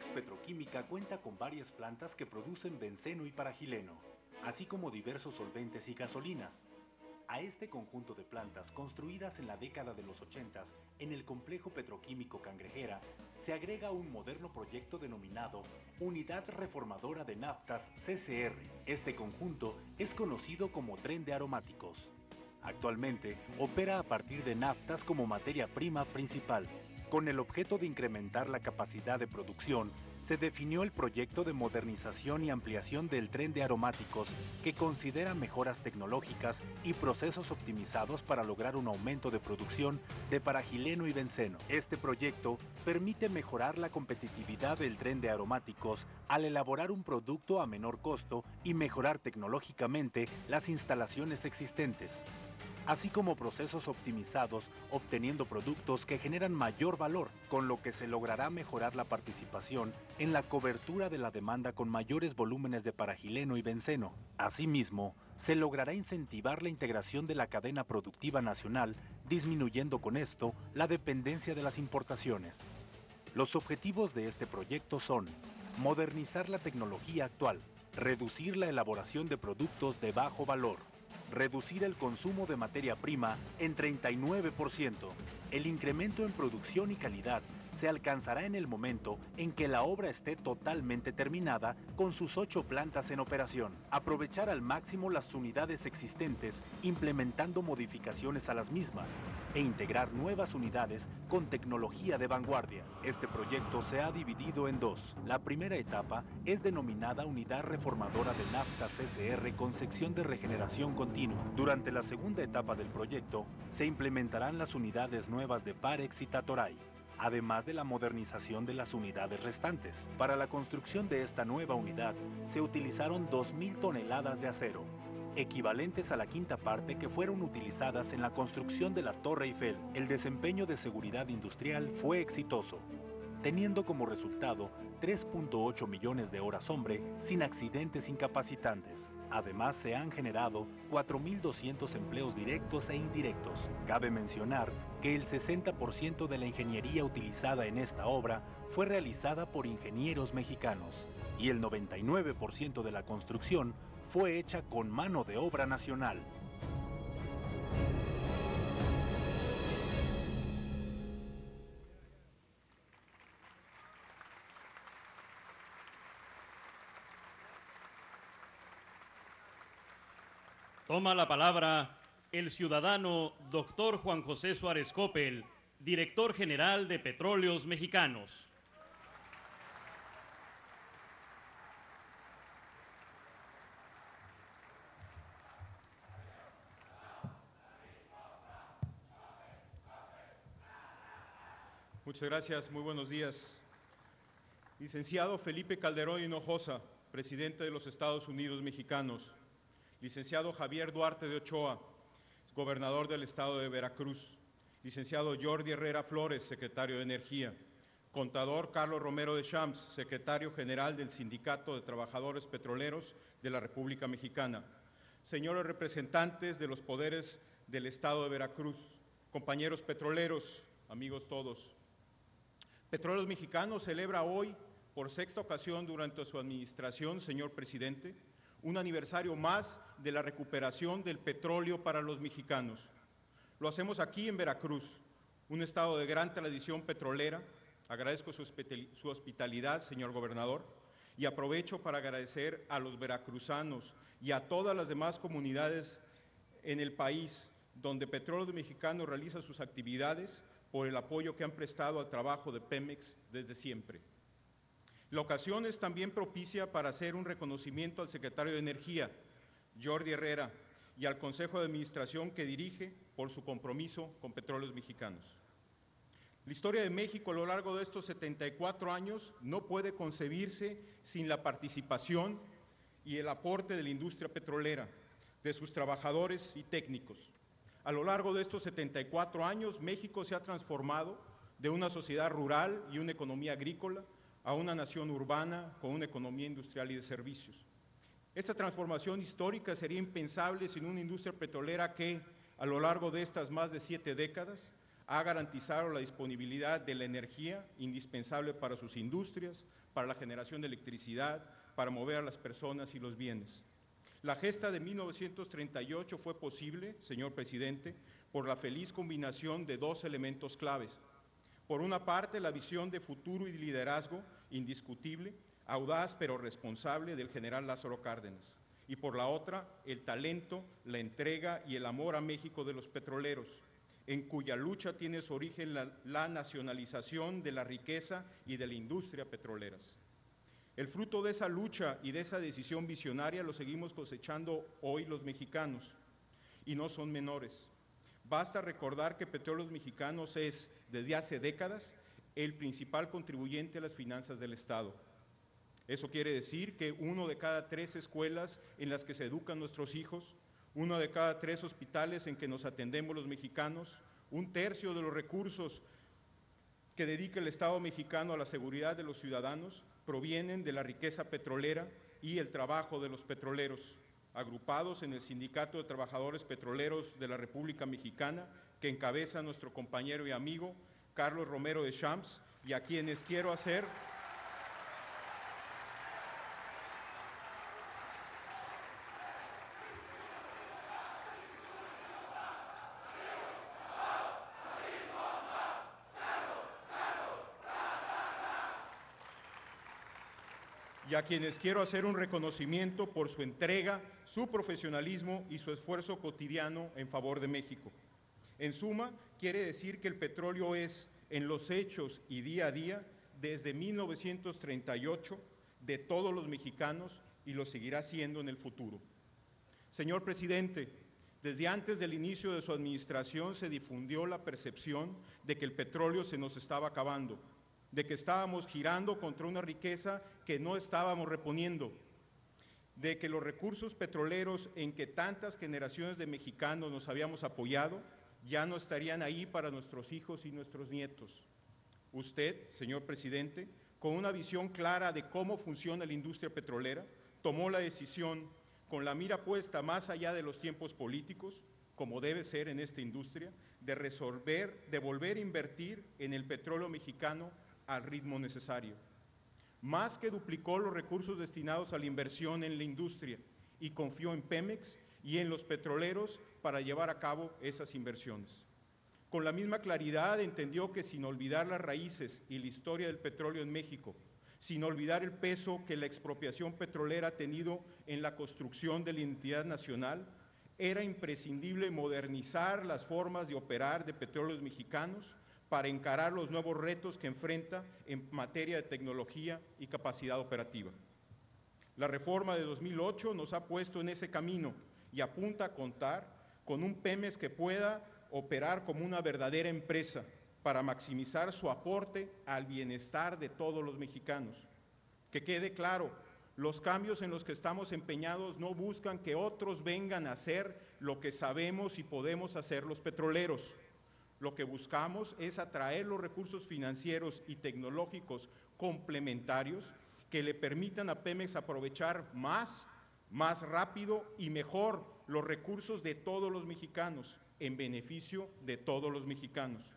Pemex Petroquímica cuenta con varias plantas que producen benceno y paragileno, así como diversos solventes y gasolinas. A este conjunto de plantas construidas en la década de los 80 en el complejo petroquímico Cangrejera se agrega un moderno proyecto denominado Unidad Reformadora de Naftas CCR. Este conjunto es conocido como Tren de Aromáticos. Actualmente opera a partir de naftas como materia prima principal. Con el objeto de incrementar la capacidad de producción, se definió el proyecto de modernización y ampliación del tren de aromáticos, que considera mejoras tecnológicas y procesos optimizados para lograr un aumento de producción de paragileno y benceno. Este proyecto permite mejorar la competitividad del tren de aromáticos al elaborar un producto a menor costo y mejorar tecnológicamente las instalaciones existentes, así como procesos optimizados, obteniendo productos que generan mayor valor, con lo que se logrará mejorar la participación en la cobertura de la demanda con mayores volúmenes de paragileno y benceno. Asimismo, se logrará incentivar la integración de la cadena productiva nacional, disminuyendo con esto la dependencia de las importaciones. Los objetivos de este proyecto son modernizar la tecnología actual, reducir la elaboración de productos de bajo valor, reducir el consumo de materia prima en 39%. El incremento en producción y calidad se alcanzará en el momento en que la obra esté totalmente terminada con sus 8 plantas en operación. Aprovechar al máximo las unidades existentes, implementando modificaciones a las mismas e integrar nuevas unidades con tecnología de vanguardia. Este proyecto se ha dividido en dos. La primera etapa es denominada Unidad Reformadora de Naftas CCR con sección de regeneración continua. Durante la segunda etapa del proyecto, se implementarán las unidades nuevas de Parex y Tatoray, además de la modernización de las unidades restantes. Para la construcción de esta nueva unidad, se utilizaron 2.000 toneladas de acero, equivalentes a la quinta parte que fueron utilizadas en la construcción de la Torre Eiffel. El desempeño de seguridad industrial fue exitoso, teniendo como resultado 3.8 millones de horas hombre sin accidentes incapacitantes. Además, se han generado 4.200 empleos directos e indirectos. Cabe mencionar que el 60% de la ingeniería utilizada en esta obra fue realizada por ingenieros mexicanos y el 99% de la construcción fue hecha con mano de obra nacional. Toma la palabra el ciudadano Dr. Juan José Suárez Coppel, director general de Petróleos Mexicanos. Muchas gracias, muy buenos días. Licenciado Felipe Calderón Hinojosa, presidente de los Estados Unidos Mexicanos. Licenciado Javier Duarte de Ochoa, gobernador del estado de Veracruz. Licenciado Jordi Herrera Flores, secretario de Energía. Contador Carlos Romero de Champs, secretario general del Sindicato de Trabajadores Petroleros de la República Mexicana. Señores representantes de los poderes del estado de Veracruz, compañeros petroleros, amigos todos. Petróleos Mexicanos celebra hoy, por sexta ocasión durante su administración, señor presidente, un aniversario más de la recuperación del petróleo para los mexicanos. Lo hacemos aquí en Veracruz, un estado de gran tradición petrolera. Agradezco su hospitalidad, señor gobernador, y aprovecho para agradecer a los veracruzanos y a todas las demás comunidades en el país donde Petróleos Mexicanos realiza sus actividades por el apoyo que han prestado al trabajo de Pemex desde siempre. La ocasión es también propicia para hacer un reconocimiento al secretario de Energía, Jordi Herrera, y al Consejo de Administración que dirige por su compromiso con Petróleos Mexicanos. La historia de México a lo largo de estos 74 años no puede concebirse sin la participación y el aporte de la industria petrolera, de sus trabajadores y técnicos. A lo largo de estos 74 años, México se ha transformado de una sociedad rural y una economía agrícola a una nación urbana con una economía industrial y de servicios. Esta transformación histórica sería impensable sin una industria petrolera que, a lo largo de estas más de 7 décadas, ha garantizado la disponibilidad de la energía indispensable para sus industrias, para la generación de electricidad, para mover a las personas y los bienes. La gesta de 1938 fue posible, señor presidente, por la feliz combinación de dos elementos claves. Por una parte, la visión de futuro y liderazgo indiscutible, audaz pero responsable del general Lázaro Cárdenas. Y por la otra, el talento, la entrega y el amor a México de los petroleros, en cuya lucha tiene su origen la nacionalización de la riqueza y de la industria petroleras. El fruto de esa lucha y de esa decisión visionaria lo seguimos cosechando hoy los mexicanos, y no son menores. Basta recordar que Petróleos Mexicanos es, desde hace décadas, el principal contribuyente a las finanzas del Estado. Eso quiere decir que 1 de cada 3 escuelas en las que se educan nuestros hijos, 1 de cada 3 hospitales en que nos atendemos los mexicanos, 1/3 de los recursos que dedica el Estado mexicano a la seguridad de los ciudadanos provienen de la riqueza petrolera y el trabajo de los petroleros, agrupados en el Sindicato de Trabajadores Petroleros de la República Mexicana, que encabeza nuestro compañero y amigo Carlos Romero de Champs, y a quienes quiero hacer un reconocimiento por su entrega, su profesionalismo y su esfuerzo cotidiano en favor de México. En suma, quiere decir que el petróleo es, en los hechos y día a día, desde 1938, de todos los mexicanos y lo seguirá siendo en el futuro. Señor presidente, desde antes del inicio de su administración se difundió la percepción de que el petróleo se nos estaba acabando, de que estábamos girando contra una riqueza que no estábamos reponiendo, de que los recursos petroleros en que tantas generaciones de mexicanos nos habíamos apoyado ya no estarían ahí para nuestros hijos y nuestros nietos. Usted, señor presidente, con una visión clara de cómo funciona la industria petrolera, tomó la decisión, con la mira puesta más allá de los tiempos políticos, como debe ser en esta industria, de volver a invertir en el petróleo mexicano al ritmo necesario. Más que duplicó los recursos destinados a la inversión en la industria y confió en Pemex y en los petroleros para llevar a cabo esas inversiones. Con la misma claridad entendió que sin olvidar las raíces y la historia del petróleo en México, sin olvidar el peso que la expropiación petrolera ha tenido en la construcción de la identidad nacional, era imprescindible modernizar las formas de operar de Petróleos Mexicanos para encarar los nuevos retos que enfrenta en materia de tecnología y capacidad operativa. La reforma de 2008 nos ha puesto en ese camino y apunta a contar con un Pemex que pueda operar como una verdadera empresa para maximizar su aporte al bienestar de todos los mexicanos. Que quede claro, los cambios en los que estamos empeñados no buscan que otros vengan a hacer lo que sabemos y podemos hacer los petroleros. Lo que buscamos es atraer los recursos financieros y tecnológicos complementarios que le permitan a Pemex aprovechar más rápido y mejor los recursos de todos los mexicanos, en beneficio de todos los mexicanos.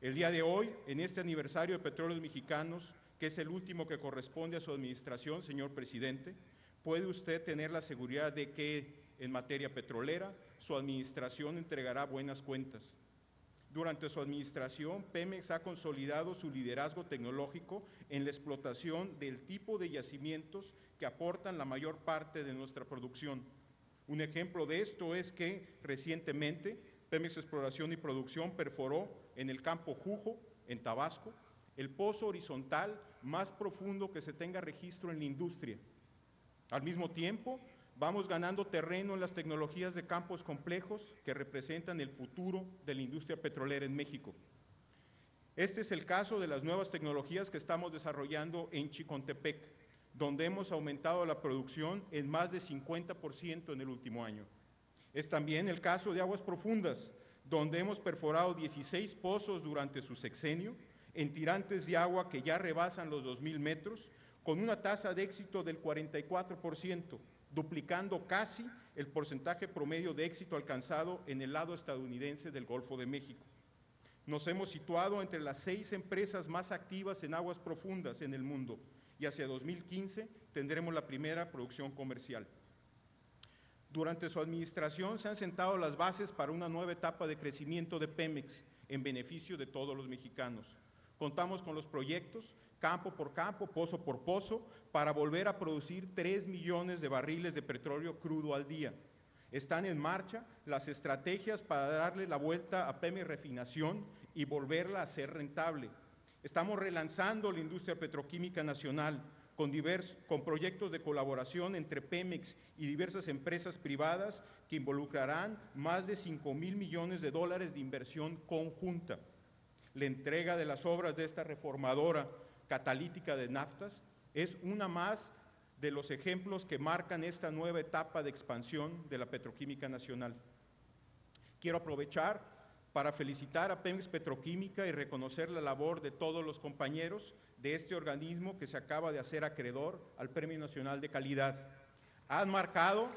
El día de hoy, en este aniversario de Petróleos Mexicanos, que es el último que corresponde a su administración, señor presidente, puede usted tener la seguridad de que, en materia petrolera, su administración entregará buenas cuentas. Durante su administración, Pemex ha consolidado su liderazgo tecnológico en la explotación del tipo de yacimientos que aportan la mayor parte de nuestra producción. Un ejemplo de esto es que recientemente Pemex Exploración y Producción perforó en el campo Jujo, en Tabasco, el pozo horizontal más profundo que se tenga registro en la industria. Al mismo tiempo, vamos ganando terreno en las tecnologías de campos complejos que representan el futuro de la industria petrolera en México. Este es el caso de las nuevas tecnologías que estamos desarrollando en Chicontepec, donde hemos aumentado la producción en más de 50% en el último año. Es también el caso de Aguas Profundas, donde hemos perforado 16 pozos durante su sexenio, en tirantes de agua que ya rebasan los 2,000 metros, con una tasa de éxito del 44%, duplicando casi el porcentaje promedio de éxito alcanzado en el lado estadounidense del Golfo de México. Nos hemos situado entre las 6 empresas más activas en aguas profundas en el mundo y hacia 2015 tendremos la primera producción comercial. Durante su administración se han sentado las bases para una nueva etapa de crecimiento de Pemex en beneficio de todos los mexicanos. Contamos con los proyectos, campo por campo, pozo por pozo, para volver a producir 3 millones de barriles de petróleo crudo al día. Están en marcha las estrategias para darle la vuelta a Pemex Refinación y volverla a ser rentable. Estamos relanzando la industria petroquímica nacional con proyectos de colaboración entre Pemex y diversas empresas privadas que involucrarán más de 5,000 millones de dólares de inversión conjunta. La entrega de las obras de esta reformadora catalítica de naftas es una más de los ejemplos que marcan esta nueva etapa de expansión de la petroquímica nacional. Quiero aprovechar para felicitar a Pemex Petroquímica y reconocer la labor de todos los compañeros de este organismo que se acaba de hacer acreedor al Premio Nacional de Calidad. Han marcado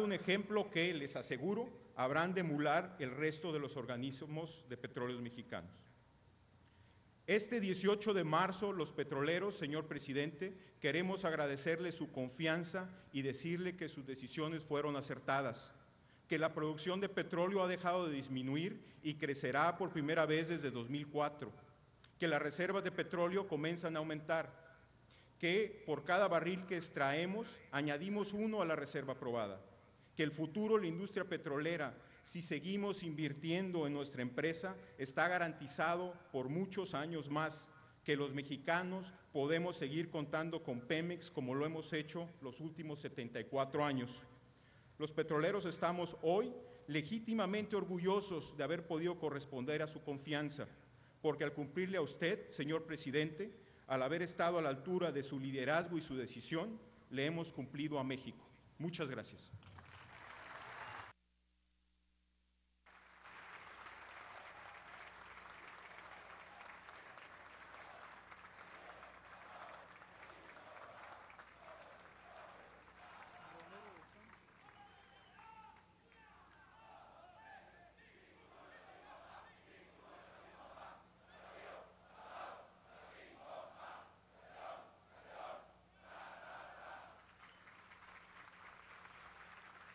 un ejemplo que, les aseguro, habrán de emular el resto de los organismos de petróleos mexicanos. Este 18 de marzo, los petroleros, señor presidente, queremos agradecerle su confianza y decirle que sus decisiones fueron acertadas, que la producción de petróleo ha dejado de disminuir y crecerá por primera vez desde 2004, que las reservas de petróleo comienzan a aumentar, que por cada barril que extraemos añadimos 1 a la reserva probada, que el futuro de la industria petrolera, si seguimos invirtiendo en nuestra empresa, está garantizado por muchos años más, que los mexicanos podemos seguir contando con Pemex como lo hemos hecho los últimos 74 años. Los petroleros estamos hoy legítimamente orgullosos de haber podido corresponder a su confianza, porque al cumplirle a usted, señor presidente, al haber estado a la altura de su liderazgo y su decisión, le hemos cumplido a México. Muchas gracias.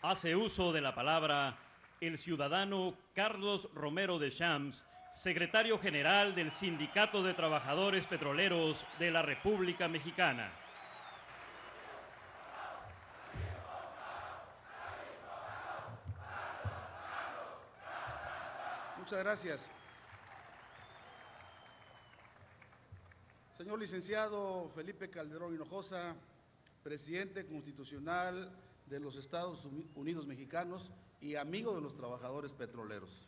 Hace uso de la palabra el ciudadano Carlos Romero de Champs, secretario general del Sindicato de Trabajadores Petroleros de la República Mexicana. Muchas gracias. Señor licenciado Felipe Calderón Hinojosa, presidente constitucional de los Estados Unidos Mexicanos y amigo de los trabajadores petroleros.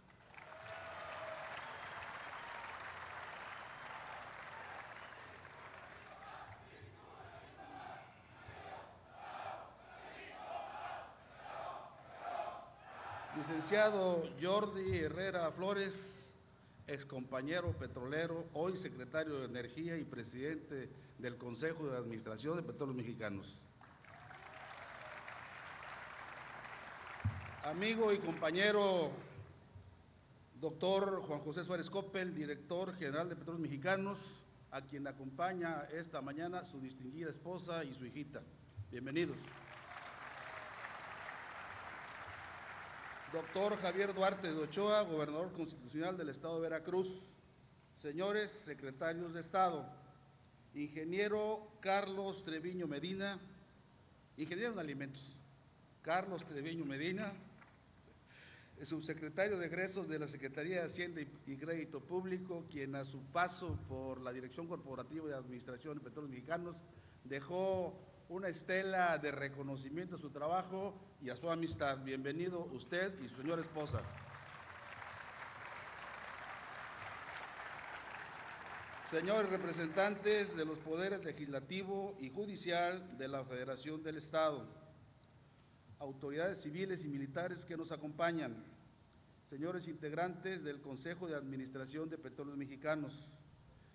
Licenciado Jordi Herrera Flores, excompañero petrolero, hoy secretario de Energía y presidente del Consejo de Administración de Petróleos Mexicanos. Amigo y compañero doctor Juan José Suárez Coppel, director general de Petróleos Mexicanos, a quien acompaña esta mañana su distinguida esposa y su hijita. Bienvenidos. Doctor Javier Duarte de Ochoa, gobernador constitucional del Estado de Veracruz. Señores secretarios de Estado, ingeniero Carlos Treviño Medina, ingeniero en alimentos, Carlos Treviño Medina, subsecretario de egresos de la Secretaría de Hacienda y Crédito Público, quien a su paso por la Dirección Corporativa de Administración de Petróleos Mexicanos dejó una estela de reconocimiento a su trabajo y a su amistad. Bienvenido usted y su señora esposa. Señores representantes de los poderes legislativo y judicial de la Federación del Estado, autoridades civiles y militares que nos acompañan, señores integrantes del Consejo de Administración de Petróleos Mexicanos,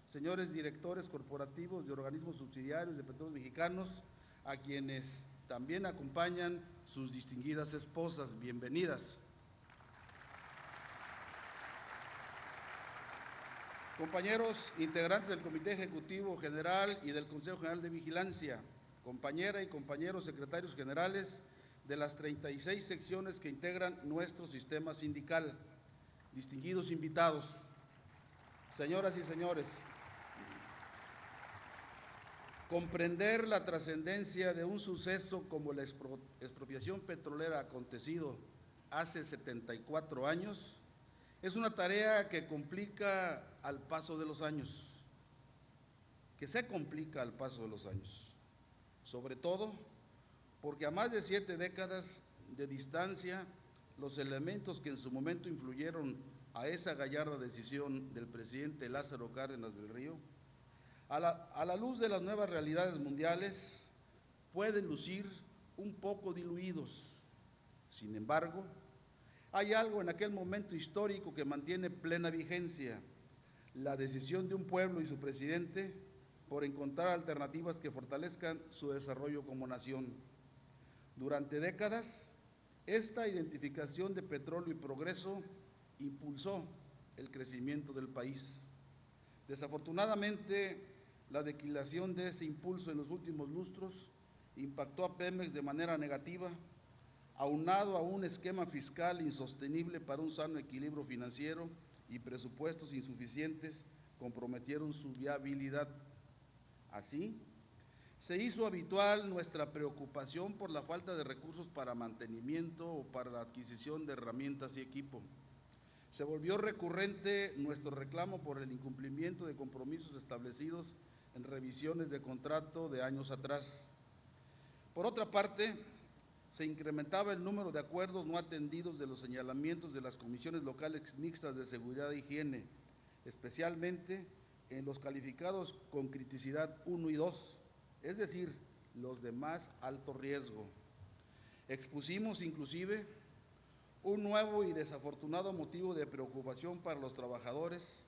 señores directores corporativos de organismos subsidiarios de Petróleos Mexicanos, a quienes también acompañan sus distinguidas esposas. Bienvenidas. Compañeros integrantes del Comité Ejecutivo General y del Consejo General de Vigilancia, compañera y compañeros secretarios generales de las 36 secciones que integran nuestro sistema sindical, distinguidos invitados, señoras y señores, comprender la trascendencia de un suceso como la expropiación petrolera acontecido hace 74 años es una tarea que complica al paso de los años, sobre todo porque a más de 7 décadas de distancia, los elementos que en su momento influyeron a esa gallarda decisión del presidente Lázaro Cárdenas del Río, a la luz de las nuevas realidades mundiales, pueden lucir un poco diluidos. Sin embargo, hay algo en aquel momento histórico que mantiene plena vigencia: la decisión de un pueblo y su presidente por encontrar alternativas que fortalezcan su desarrollo como nación. Durante décadas, esta identificación de petróleo y progreso impulsó el crecimiento del país. Desafortunadamente, la declinación de ese impulso en los últimos lustros impactó a Pemex de manera negativa, aunado a un esquema fiscal insostenible para un sano equilibrio financiero y presupuestos insuficientes comprometieron su viabilidad. Así, se hizo habitual nuestra preocupación por la falta de recursos para mantenimiento o para la adquisición de herramientas y equipo. Se volvió recurrente nuestro reclamo por el incumplimiento de compromisos establecidos en revisiones de contrato de años atrás. Por otra parte, se incrementaba el número de acuerdos no atendidos de los señalamientos de las comisiones locales mixtas de seguridad e higiene, especialmente en los calificados con criticidad 1 y 2, es decir, los de más alto riesgo. Expusimos inclusive un nuevo y desafortunado motivo de preocupación para los trabajadores,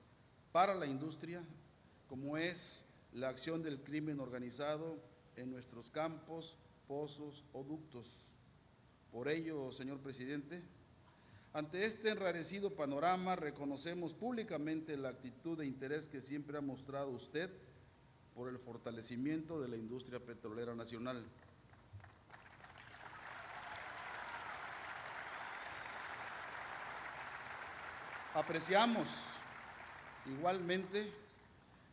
para la industria, como es la acción del crimen organizado en nuestros campos, pozos o ductos. Por ello, señor presidente, ante este enrarecido panorama, reconocemos públicamente la actitud de interés que siempre ha mostrado usted por el fortalecimiento de la industria petrolera nacional. Apreciamos igualmente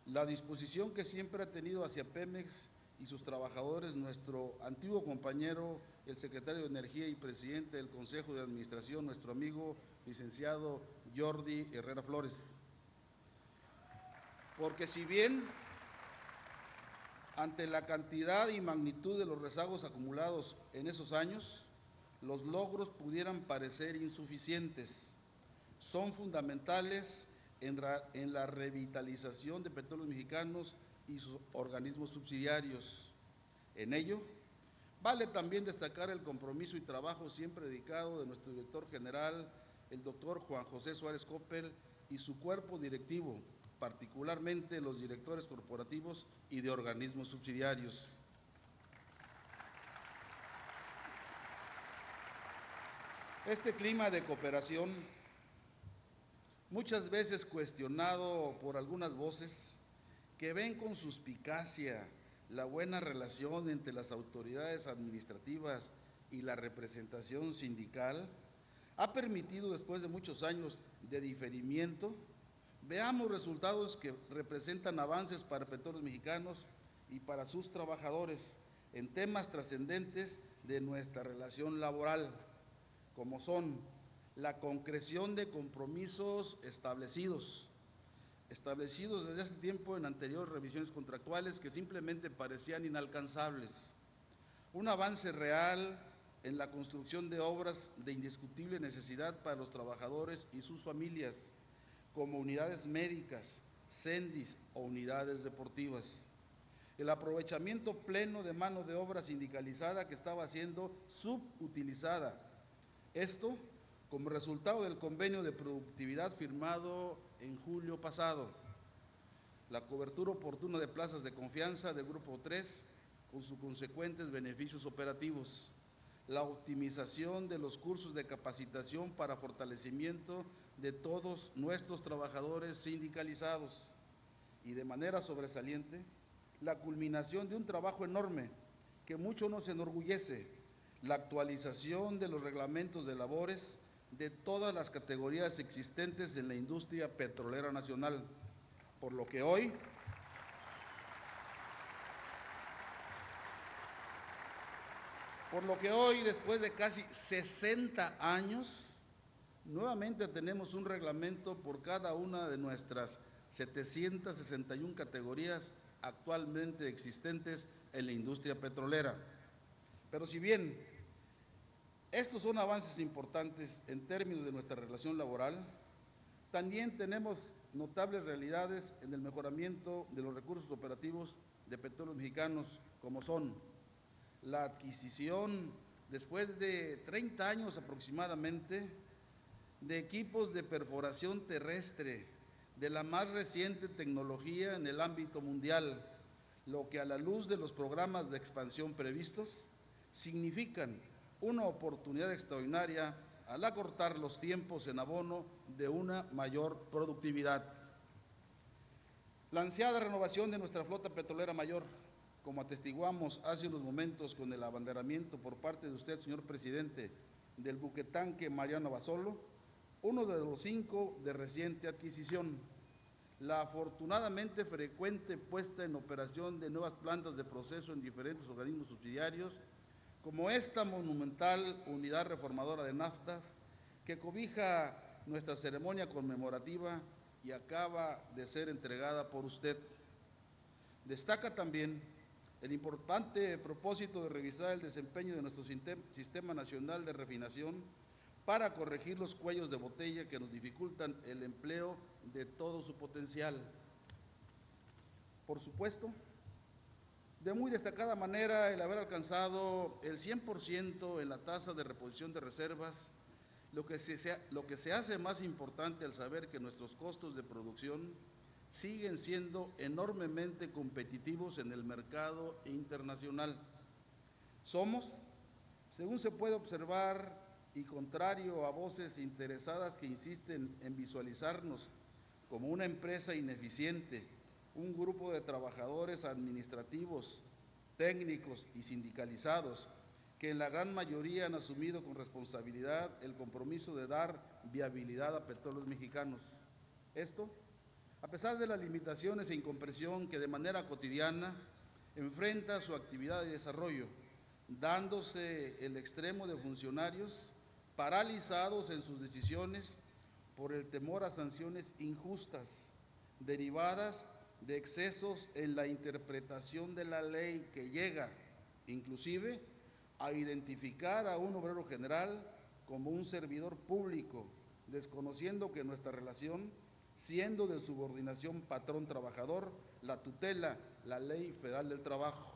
la disposición que siempre ha tenido hacia Pemex y sus trabajadores nuestro antiguo compañero, el secretario de Energía y presidente del Consejo de Administración, nuestro amigo licenciado Jordi Herrera Flores. Porque si bien ante la cantidad y magnitud de los rezagos acumulados en esos años, los logros pudieran parecer insuficientes, son fundamentales en la revitalización de Petróleos Mexicanos y sus organismos subsidiarios. En ello, vale también destacar el compromiso y trabajo siempre dedicado de nuestro director general, el doctor Juan José Suárez Coppel, y su cuerpo directivo, particularmente los directores corporativos y de organismos subsidiarios. Este clima de cooperación, muchas veces cuestionado por algunas voces que ven con suspicacia la buena relación entre las autoridades administrativas y la representación sindical, ha permitido, después de muchos años de diferimiento, veamos resultados que representan avances para Petróleos Mexicanos y para sus trabajadores en temas trascendentes de nuestra relación laboral, como son la concreción de compromisos establecidos desde hace tiempo en anteriores revisiones contractuales que simplemente parecían inalcanzables, un avance real en la construcción de obras de indiscutible necesidad para los trabajadores y sus familias, como unidades médicas, CENDIs o unidades deportivas. El aprovechamiento pleno de mano de obra sindicalizada que estaba siendo subutilizada. Esto como resultado del convenio de productividad firmado en julio pasado. La cobertura oportuna de plazas de confianza del Grupo 3 con sus consecuentes beneficios operativos, la optimización de los cursos de capacitación para fortalecimiento de todos nuestros trabajadores sindicalizados y, de manera sobresaliente, la culminación de un trabajo enorme que mucho nos enorgullece, la actualización de los reglamentos de labores de todas las categorías existentes en la industria petrolera nacional, por lo que hoy después de casi 60 años, nuevamente tenemos un reglamento por cada una de nuestras 761 categorías actualmente existentes en la industria petrolera. Pero si bien estos son avances importantes en términos de nuestra relación laboral, también tenemos notables realidades en el mejoramiento de los recursos operativos de Petróleos Mexicanos, como son la adquisición, después de 30 años aproximadamente, de equipos de perforación terrestre de la más reciente tecnología en el ámbito mundial, lo que, a la luz de los programas de expansión previstos, significan una oportunidad extraordinaria al acortar los tiempos en abono de una mayor productividad. La ansiada renovación de nuestra flota petrolera mayor, como atestiguamos hace unos momentos con el abanderamiento por parte de usted, señor presidente, del buquetanque Mariano Basolo, uno de los 5 de reciente adquisición, la afortunadamente frecuente puesta en operación de nuevas plantas de proceso en diferentes organismos subsidiarios, como esta monumental unidad reformadora de naftas que cobija nuestra ceremonia conmemorativa y acaba de ser entregada por usted. Destaca también el importante propósito de revisar el desempeño de nuestro Sistema Nacional de Refinación para corregir los cuellos de botella que nos dificultan el empleo de todo su potencial. Por supuesto, de muy destacada manera el haber alcanzado el 100% en la tasa de reposición de reservas, lo que se hace más importante al saber que nuestros costos de producción siguen siendo enormemente competitivos en el mercado internacional. Somos, según se puede observar, y contrario a voces interesadas que insisten en visualizarnos como una empresa ineficiente, un grupo de trabajadores administrativos, técnicos y sindicalizados que en la gran mayoría han asumido con responsabilidad el compromiso de dar viabilidad a Petróleos Mexicanos. Esto, a pesar de las limitaciones e incomprensión que de manera cotidiana enfrenta su actividad y desarrollo, dándose el extremo de funcionarios paralizados en sus decisiones por el temor a sanciones injustas derivadas de excesos en la interpretación de la ley, que llega inclusive a identificar a un obrero general como un servidor público, desconociendo que nuestra relación, siendo de subordinación patrón-trabajador, la tutela la Ley Federal del Trabajo.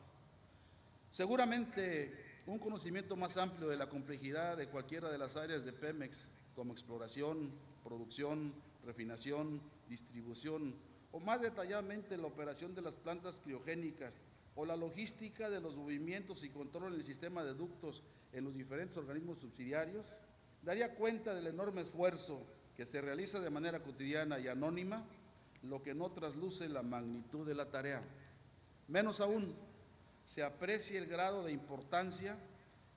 Seguramente un conocimiento más amplio de la complejidad de cualquiera de las áreas de Pemex, como exploración, producción, refinación, distribución, o más detalladamente la operación de las plantas criogénicas o la logística de los movimientos y control en el sistema de ductos en los diferentes organismos subsidiarios, daría cuenta del enorme esfuerzo que se realiza de manera cotidiana y anónima, lo que no trasluce la magnitud de la tarea. Menos aún, se aprecia el grado de importancia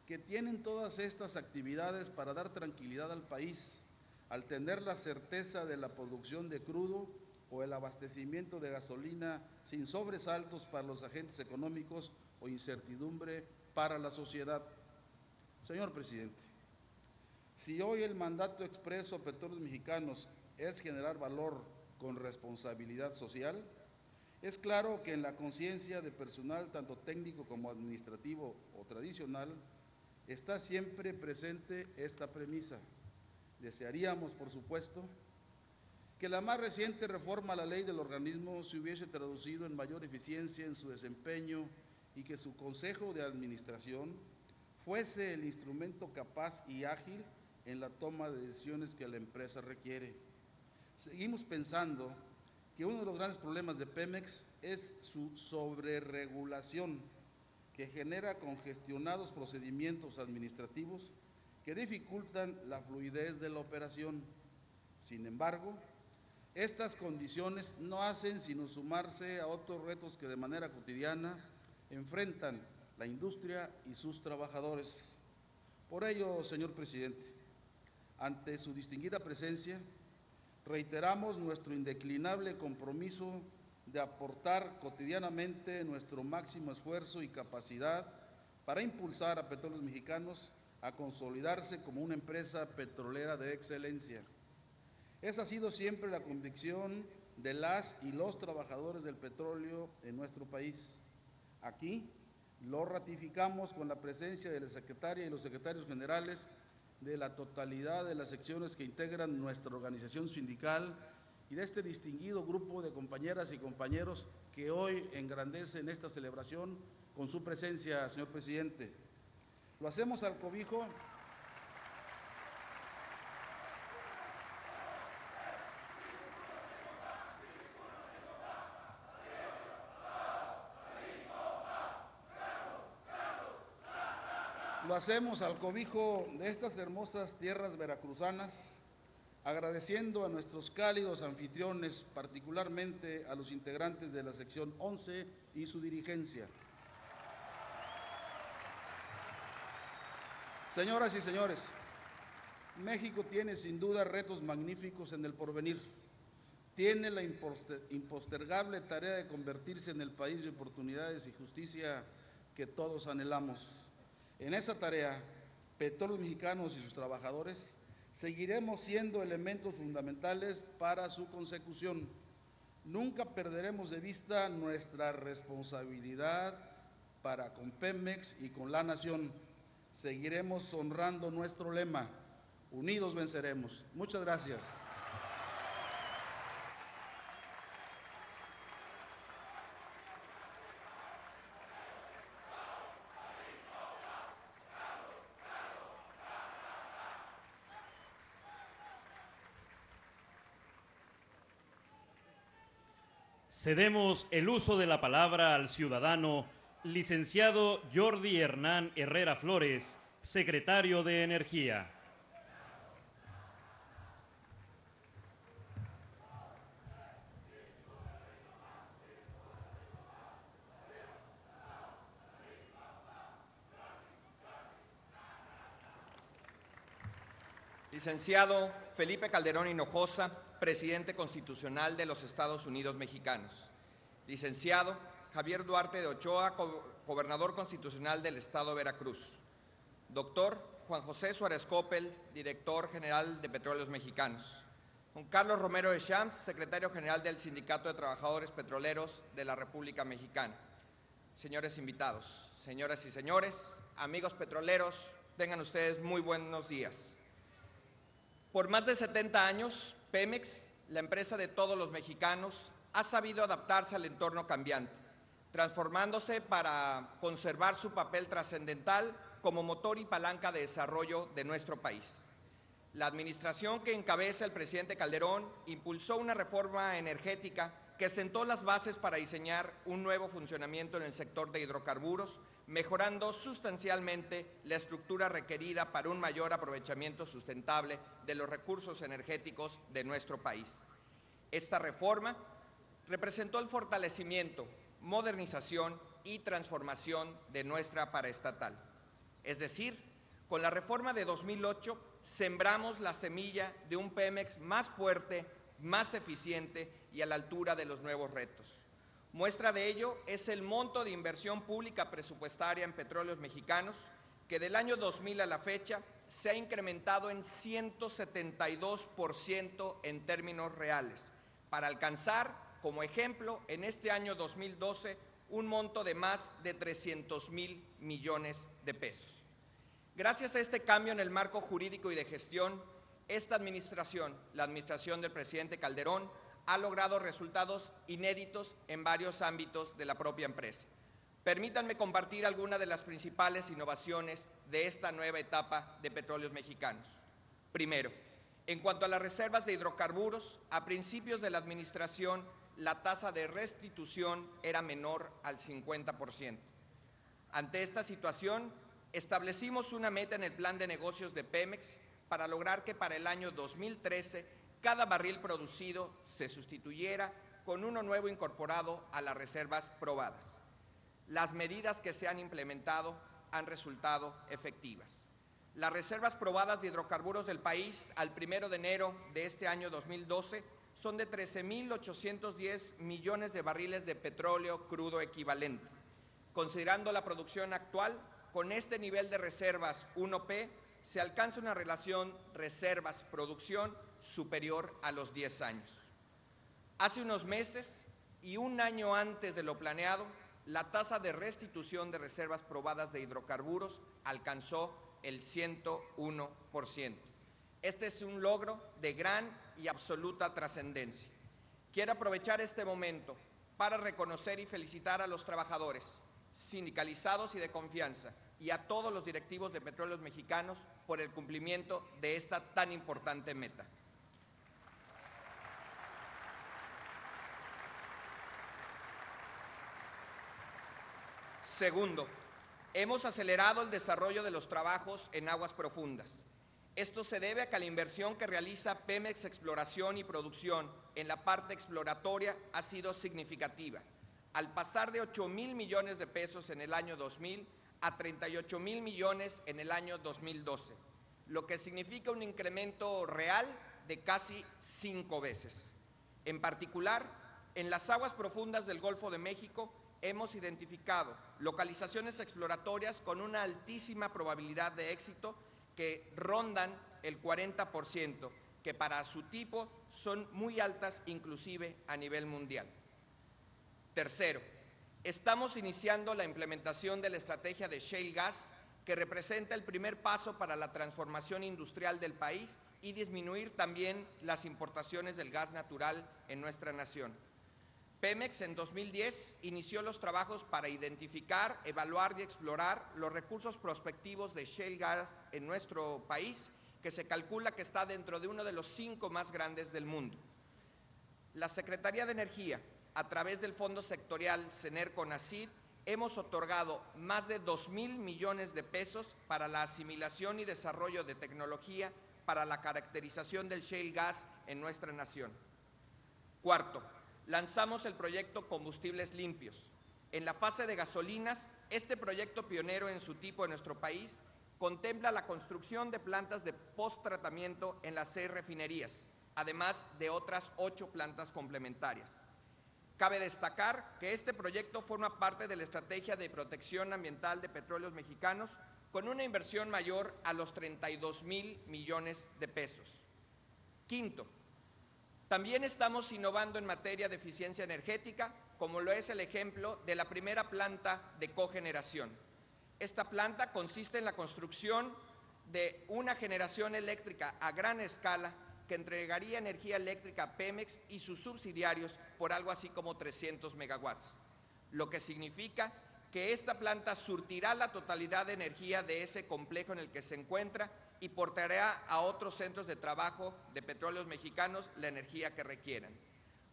que tienen todas estas actividades para dar tranquilidad al país, al tener la certeza de la producción de crudo o el abastecimiento de gasolina sin sobresaltos para los agentes económicos o incertidumbre para la sociedad. Señor presidente, si hoy el mandato expreso a Petróleos Mexicanos es generar valor con responsabilidad social, es claro que en la conciencia de personal tanto técnico como administrativo o tradicional está siempre presente esta premisa. Desearíamos, por supuesto, que la más reciente reforma a la ley del organismo se hubiese traducido en mayor eficiencia en su desempeño y que su Consejo de Administración fuese el instrumento capaz y ágil en la toma de decisiones que la empresa requiere. Seguimos pensando que uno de los grandes problemas de Pemex es su sobreregulación, que genera congestionados procedimientos administrativos que dificultan la fluidez de la operación. Sin embargo, estas condiciones no hacen sino sumarse a otros retos que de manera cotidiana enfrentan la industria y sus trabajadores. Por ello, señor presidente, ante su distinguida presencia, reiteramos nuestro indeclinable compromiso de aportar cotidianamente nuestro máximo esfuerzo y capacidad para impulsar a Petróleos Mexicanos a consolidarse como una empresa petrolera de excelencia. Esa ha sido siempre la convicción de las y los trabajadores del petróleo en nuestro país. Aquí lo ratificamos con la presencia de la secretaria y los secretarios generales de la totalidad de las secciones que integran nuestra organización sindical y de este distinguido grupo de compañeras y compañeros que hoy engrandecen esta celebración con su presencia, señor presidente. Lo hacemos al cobijo de estas hermosas tierras veracruzanas, agradeciendo a nuestros cálidos anfitriones, particularmente a los integrantes de la sección 11 y su dirigencia. Señoras y señores, México tiene sin duda retos magníficos en el porvenir. Tiene la impostergable tarea de convertirse en el país de oportunidades y justicia que todos anhelamos. En esa tarea, Petróleos Mexicanos y sus trabajadores seguiremos siendo elementos fundamentales para su consecución. Nunca perderemos de vista nuestra responsabilidad para con Pemex y con la nación. Seguiremos honrando nuestro lema, unidos venceremos. Muchas gracias. Cedemos el uso de la palabra al ciudadano licenciado Jordi Hernán Herrera Flores, secretario de Energía. Licenciado Felipe Calderón Hinojosa, presidente constitucional de los Estados Unidos Mexicanos. Licenciado Javier Duarte de Ochoa, gobernador constitucional del Estado de Veracruz. Doctor Juan José Suárez Coppel, director general de Petróleos Mexicanos. Juan Carlos Romero de Champs, secretario general del Sindicato de Trabajadores Petroleros de la República Mexicana. Señores invitados, señoras y señores, amigos petroleros, tengan ustedes muy buenos días. Por más de 70 años, Pemex, la empresa de todos los mexicanos, ha sabido adaptarse al entorno cambiante, transformándose para conservar su papel trascendental como motor y palanca de desarrollo de nuestro país. La administración que encabeza el presidente Calderón impulsó una reforma energética que sentó las bases para diseñar un nuevo funcionamiento en el sector de hidrocarburos, mejorando sustancialmente la estructura requerida para un mayor aprovechamiento sustentable de los recursos energéticos de nuestro país. Esta reforma representó el fortalecimiento, modernización y transformación de nuestra paraestatal. Es decir, con la reforma de 2008 sembramos la semilla de un Pemex más fuerte, más eficiente y a la altura de los nuevos retos. Muestra de ello es el monto de inversión pública presupuestaria en Petróleos Mexicanos, que del año 2000 a la fecha se ha incrementado en 172% en términos reales, para alcanzar, como ejemplo, en este año 2012, un monto de más de 300,000 millones de pesos. Gracias a este cambio en el marco jurídico y de gestión, esta administración, la administración del presidente Calderón, ha logrado resultados inéditos en varios ámbitos de la propia empresa. Permítanme compartir algunas de las principales innovaciones de esta nueva etapa de Petróleos Mexicanos. Primero, en cuanto a las reservas de hidrocarburos, a principios de la administración, la tasa de restitución era menor al 50%. Ante esta situación, establecimos una meta en el plan de negocios de Pemex para lograr que para el año 2013 cada barril producido se sustituyera con uno nuevo incorporado a las reservas probadas. Las medidas que se han implementado han resultado efectivas. Las reservas probadas de hidrocarburos del país al 1 de enero de este año 2012 son de 13.810 millones de barriles de petróleo crudo equivalente. Considerando la producción actual, con este nivel de reservas 1P, se alcanza una relación reservas-producción superior a los 10 años. Hace unos meses y un año antes de lo planeado, la tasa de restitución de reservas probadas de hidrocarburos alcanzó el 101%. Este es un logro de gran y absoluta trascendencia. Quiero aprovechar este momento para reconocer y felicitar a los trabajadores, sindicalizados y de confianza, y a todos los directivos de Petróleos Mexicanos por el cumplimiento de esta tan importante meta. Segundo, hemos acelerado el desarrollo de los trabajos en aguas profundas. Esto se debe a que la inversión que realiza Pemex Exploración y Producción en la parte exploratoria ha sido significativa, al pasar de 8,000 millones de pesos en el año 2000 a 38,000 millones en el año 2012, lo que significa un incremento real de casi 5 veces. En particular, en las aguas profundas del Golfo de México hemos identificado localizaciones exploratorias con una altísima probabilidad de éxito que rondan el 40%, que para su tipo son muy altas inclusive a nivel mundial. Tercero, estamos iniciando la implementación de la estrategia de Shale Gas, que representa el primer paso para la transformación industrial del país y disminuir también las importaciones del gas natural en nuestra nación. Pemex en 2010 inició los trabajos para identificar, evaluar y explorar los recursos prospectivos de Shale Gas en nuestro país, que se calcula que está dentro de uno de los 5 más grandes del mundo. La Secretaría de Energía, a través del Fondo Sectorial CENER-CONACYT, hemos otorgado más de 2,000 millones de pesos para la asimilación y desarrollo de tecnología para la caracterización del Shale Gas en nuestra nación. Cuarto, lanzamos el proyecto Combustibles Limpios. En la fase de gasolinas, este proyecto pionero en su tipo en nuestro país contempla la construcción de plantas de post-tratamiento en las 6 refinerías, además de otras 8 plantas complementarias. Cabe destacar que este proyecto forma parte de la Estrategia de Protección Ambiental de Petróleos Mexicanos con una inversión mayor a los 32,000 millones de pesos. Quinto, también estamos innovando en materia de eficiencia energética, como lo es el ejemplo de la primera planta de cogeneración. Esta planta consiste en la construcción de una generación eléctrica a gran escala que entregaría energía eléctrica a Pemex y sus subsidiarios por algo así como 300 megawatts, lo que significa que esta planta surtirá la totalidad de energía de ese complejo en el que se encuentra y portará a otros centros de trabajo de Petróleos Mexicanos la energía que requieran.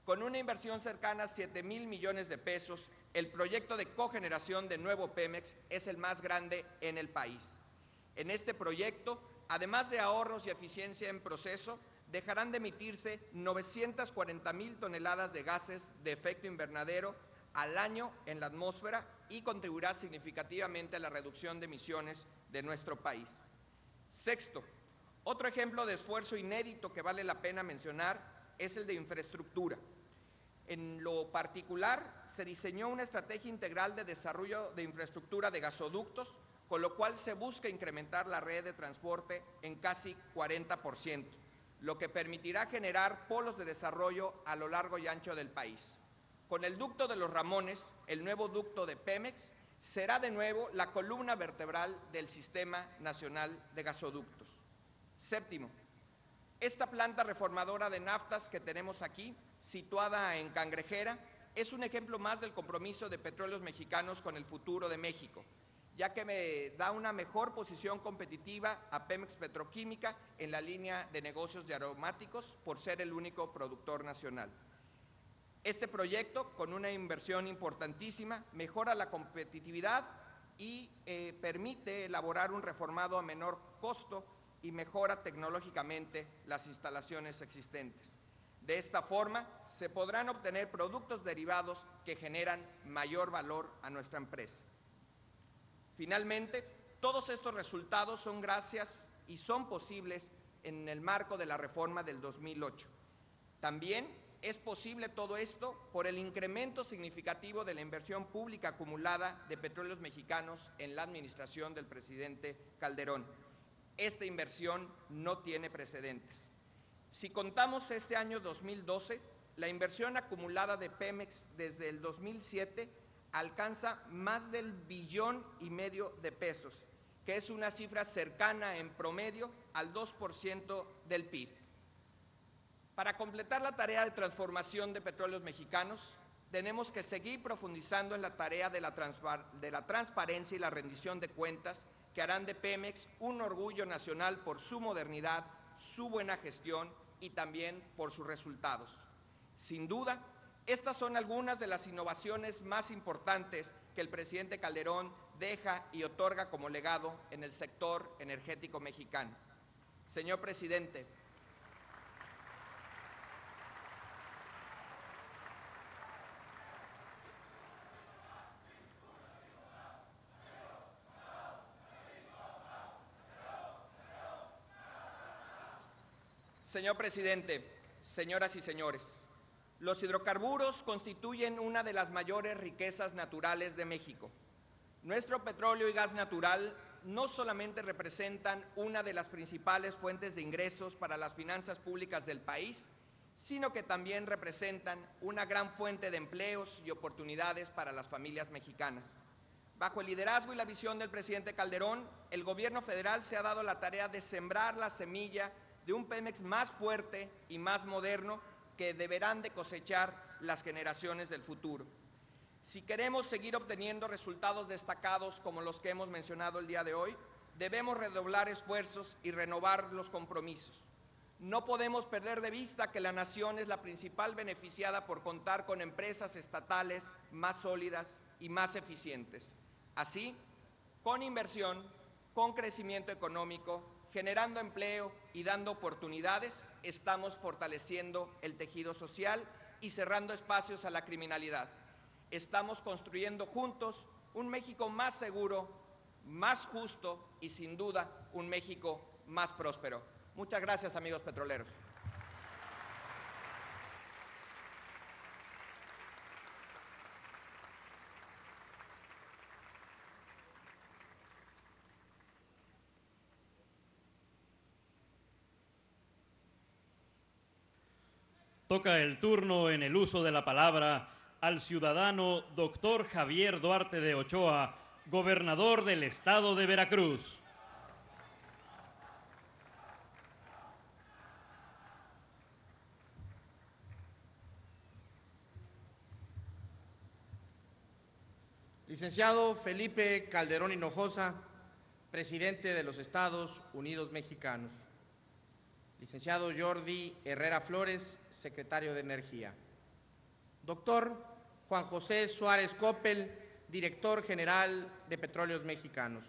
Con una inversión cercana a 7,000 millones de pesos, el proyecto de cogeneración de Nuevo Pemex es el más grande en el país. En este proyecto, además de ahorros y eficiencia en proceso, dejarán de emitirse 940,000 toneladas de gases de efecto invernadero al año en la atmósfera y contribuirá significativamente a la reducción de emisiones de nuestro país. Sexto, otro ejemplo de esfuerzo inédito que vale la pena mencionar es el de infraestructura. En lo particular, se diseñó una estrategia integral de desarrollo de infraestructura de gasoductos, con lo cual se busca incrementar la red de transporte en casi 40%, lo que permitirá generar polos de desarrollo a lo largo y ancho del país. Con el ducto de Los Ramones, el nuevo ducto de Pemex, será de nuevo la columna vertebral del Sistema Nacional de Gasoductos. Séptimo, esta planta reformadora de naftas que tenemos aquí, situada en Cangrejera, es un ejemplo más del compromiso de Petróleos Mexicanos con el futuro de México, ya que me da una mejor posición competitiva a Pemex Petroquímica en la línea de negocios de aromáticos por ser el único productor nacional. Este proyecto, con una inversión importantísima, mejora la competitividad y permite elaborar un reformado a menor costo y mejora tecnológicamente las instalaciones existentes. De esta forma, se podrán obtener productos derivados que generan mayor valor a nuestra empresa. Finalmente, todos estos resultados son gracias y son posibles en el marco de la reforma del 2008. También es posible todo esto por el incremento significativo de la inversión pública acumulada de Petróleos Mexicanos en la administración del presidente Calderón. Esta inversión no tiene precedentes. Si contamos este año 2012, la inversión acumulada de Pemex desde el 2007 alcanza más del $1,5 billones de pesos, que es una cifra cercana en promedio al 2% del PIB. Para completar la tarea de transformación de Petróleos Mexicanos, tenemos que seguir profundizando en la tarea de la transparencia y la rendición de cuentas que harán de Pemex un orgullo nacional por su modernidad, su buena gestión y también por sus resultados. Sin duda, estas son algunas de las innovaciones más importantes que el presidente Calderón deja y otorga como legado en el sector energético mexicano. Señor presidente, señoras y señores, los hidrocarburos constituyen una de las mayores riquezas naturales de México. Nuestro petróleo y gas natural no solamente representan una de las principales fuentes de ingresos para las finanzas públicas del país, sino que también representan una gran fuente de empleos y oportunidades para las familias mexicanas. Bajo el liderazgo y la visión del presidente Calderón, el gobierno federal se ha dado la tarea de sembrar la semilla de un Pemex más fuerte y más moderno que deberán de cosechar las generaciones del futuro. Si queremos seguir obteniendo resultados destacados como los que hemos mencionado el día de hoy, debemos redoblar esfuerzos y renovar los compromisos. No podemos perder de vista que la nación es la principal beneficiada por contar con empresas estatales más sólidas y más eficientes. Así, con inversión, con crecimiento económico, generando empleo y dando oportunidades, estamos fortaleciendo el tejido social y cerrando espacios a la criminalidad. Estamos construyendo juntos un México más seguro, más justo y, sin duda, un México más próspero. Muchas gracias, amigos petroleros. Toca el turno en el uso de la palabra al ciudadano Dr. Javier Duarte de Ochoa, gobernador del estado de Veracruz. Licenciado Felipe Calderón Hinojosa, presidente de los Estados Unidos Mexicanos. Licenciado Jordi Herrera Flores, secretario de Energía. Doctor Juan José Suárez Coppel, director general de Petróleos Mexicanos.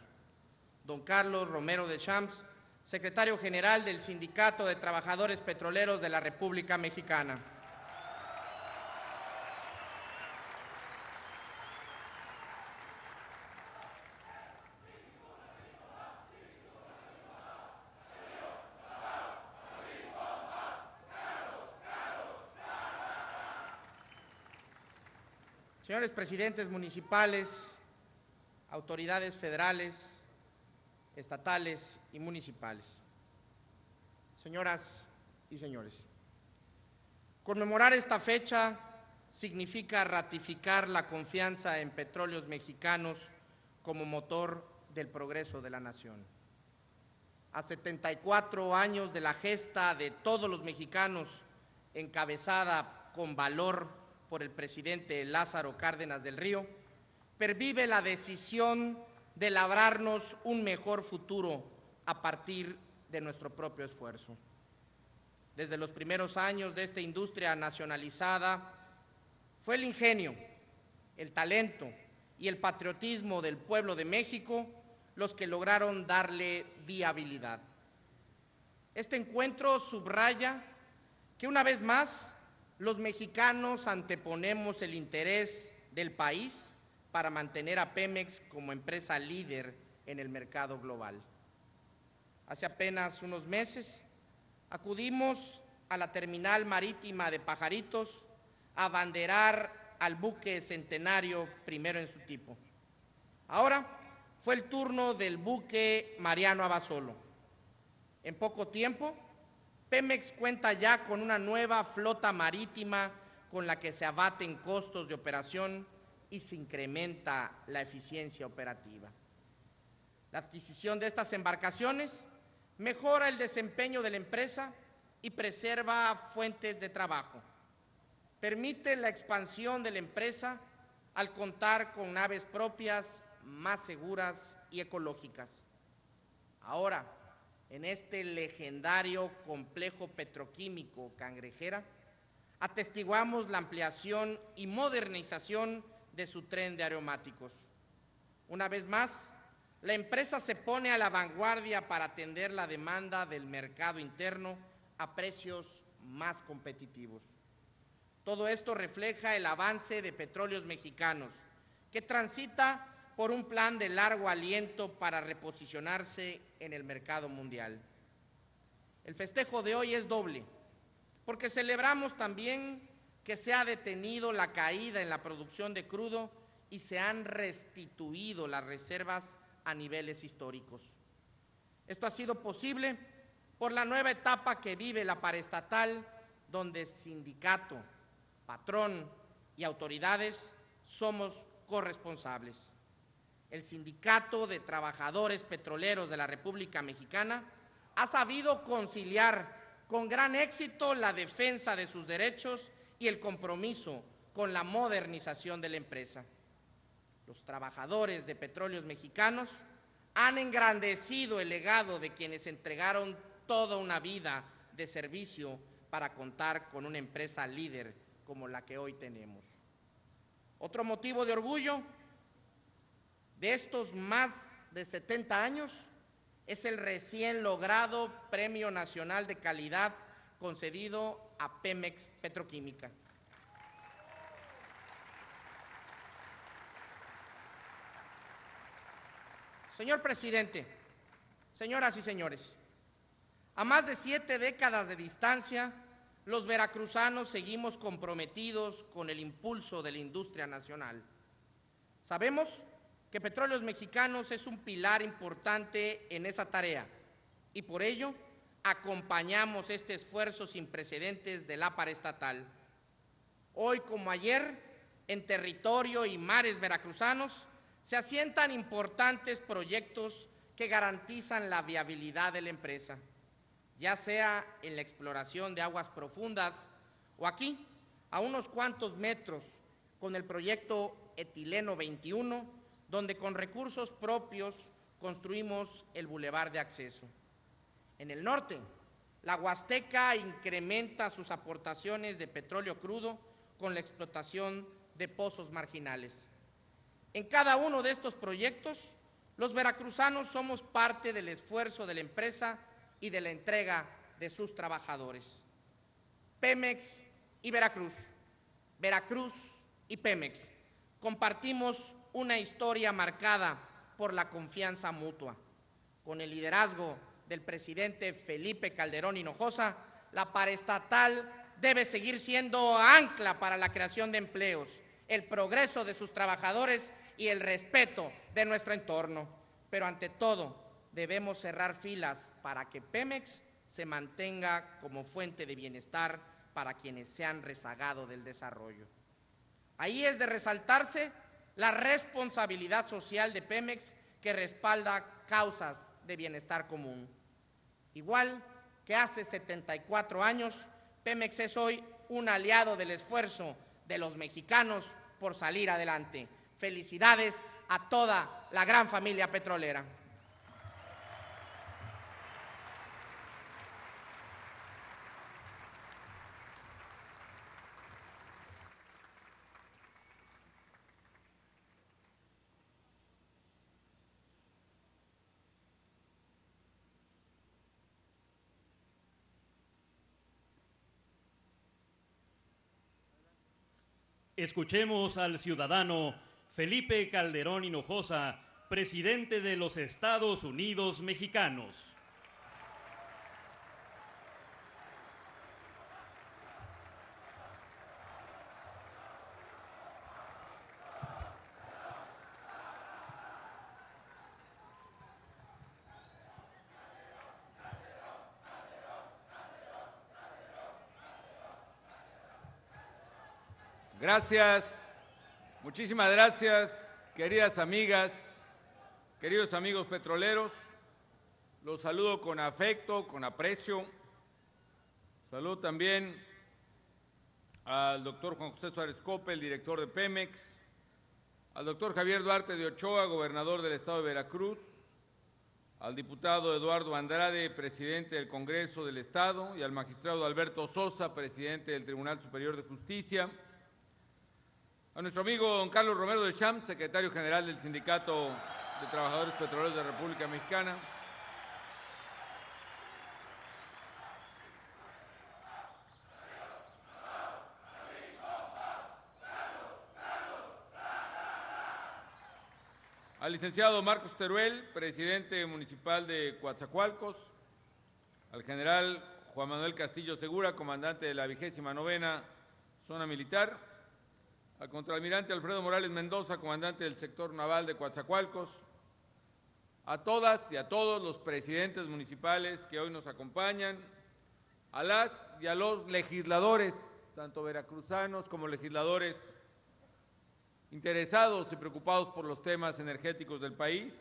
Don Carlos Romero de Champs, secretario general del Sindicato de Trabajadores Petroleros de la República Mexicana. Señores presidentes municipales, autoridades federales, estatales y municipales, señoras y señores, conmemorar esta fecha significa ratificar la confianza en Petróleos Mexicanos como motor del progreso de la nación. A 74 años de la gesta de todos los mexicanos, encabezada con valor por el presidente Lázaro Cárdenas del Río, pervive la decisión de labrarnos un mejor futuro a partir de nuestro propio esfuerzo. Desde los primeros años de esta industria nacionalizada, fue el ingenio, el talento y el patriotismo del pueblo de México los que lograron darle viabilidad. Este encuentro subraya que una vez más los mexicanos anteponemos el interés del país para mantener a Pemex como empresa líder en el mercado global. Hace apenas unos meses acudimos a la terminal marítima de Pajaritos a abanderar al buque centenario primero en su tipo. Ahora fue el turno del buque Mariano Abasolo. En poco tiempo, Pemex cuenta ya con una nueva flota marítima con la que se abaten costos de operación y se incrementa la eficiencia operativa. La adquisición de estas embarcaciones mejora el desempeño de la empresa y preserva fuentes de trabajo. Permite la expansión de la empresa al contar con naves propias más seguras y ecológicas. Ahora, en este legendario complejo petroquímico Cangrejera, atestiguamos la ampliación y modernización de su tren de aromáticos. Una vez más, la empresa se pone a la vanguardia para atender la demanda del mercado interno a precios más competitivos. Todo esto refleja el avance de Petróleos Mexicanos, que transita por un plan de largo aliento para reposicionarse en el mercado mundial. El festejo de hoy es doble, porque celebramos también que se ha detenido la caída en la producción de crudo y se han restituido las reservas a niveles históricos. Esto ha sido posible por la nueva etapa que vive la paraestatal, donde sindicato, patrón y autoridades somos corresponsables. El Sindicato de Trabajadores Petroleros de la República Mexicana ha sabido conciliar con gran éxito la defensa de sus derechos y el compromiso con la modernización de la empresa. Los trabajadores de Petróleos Mexicanos han engrandecido el legado de quienes entregaron toda una vida de servicio para contar con una empresa líder como la que hoy tenemos. Otro motivo de orgullo de estos más de 70 años es el recién logrado Premio Nacional de Calidad concedido a Pemex Petroquímica. Señor presidente, señoras y señores, a más de 7 décadas de distancia, los veracruzanos seguimos comprometidos con el impulso de la industria nacional. Sabemos que Petróleos Mexicanos es un pilar importante en esa tarea y por ello acompañamos este esfuerzo sin precedentes de la paraestatal. Hoy como ayer, en territorio y mares veracruzanos, se asientan importantes proyectos que garantizan la viabilidad de la empresa, ya sea en la exploración de aguas profundas o aquí, a unos cuantos metros, con el proyecto Etileno 21, donde con recursos propios construimos el bulevar de acceso. En el norte, la Huasteca incrementa sus aportaciones de petróleo crudo con la explotación de pozos marginales. En cada uno de estos proyectos, los veracruzanos somos parte del esfuerzo de la empresa y de la entrega de sus trabajadores. Pemex y Veracruz, Veracruz y Pemex, compartimos una historia marcada por la confianza mutua. Con el liderazgo del presidente Felipe Calderón Hinojosa, la paraestatal debe seguir siendo ancla para la creación de empleos, el progreso de sus trabajadores y el respeto de nuestro entorno. Pero ante todo, debemos cerrar filas para que Pemex se mantenga como fuente de bienestar para quienes se han rezagado del desarrollo. Ahí es de resaltarse la responsabilidad social de Pemex que respalda causas de bienestar común. Igual que hace 74 años, Pemex es hoy un aliado del esfuerzo de los mexicanos por salir adelante. Felicidades a toda la gran familia petrolera. Escuchemos al ciudadano Felipe Calderón Hinojosa, presidente de los Estados Unidos Mexicanos. Gracias, muchísimas gracias, queridas amigas, queridos amigos petroleros. Los saludo con afecto, con aprecio. Saludo también al doctor Juan José Suárez Cope, el director de Pemex, al doctor Javier Duarte de Ochoa, gobernador del estado de Veracruz, al diputado Eduardo Andrade, presidente del Congreso del Estado, y al magistrado Alberto Sosa, presidente del Tribunal Superior de Justicia, a nuestro amigo don Carlos Romero de Champs, secretario general del Sindicato de Trabajadores Petroleros de la República Mexicana, al licenciado Marcos Teruel, presidente municipal de Coatzacoalcos, al general Juan Manuel Castillo Segura, comandante de la 29ª Zona Militar, al contraalmirante Alfredo Morales Mendoza, comandante del sector naval de Coatzacoalcos, a todas y a todos los presidentes municipales que hoy nos acompañan, a las y a los legisladores, tanto veracruzanos como legisladores interesados y preocupados por los temas energéticos del país,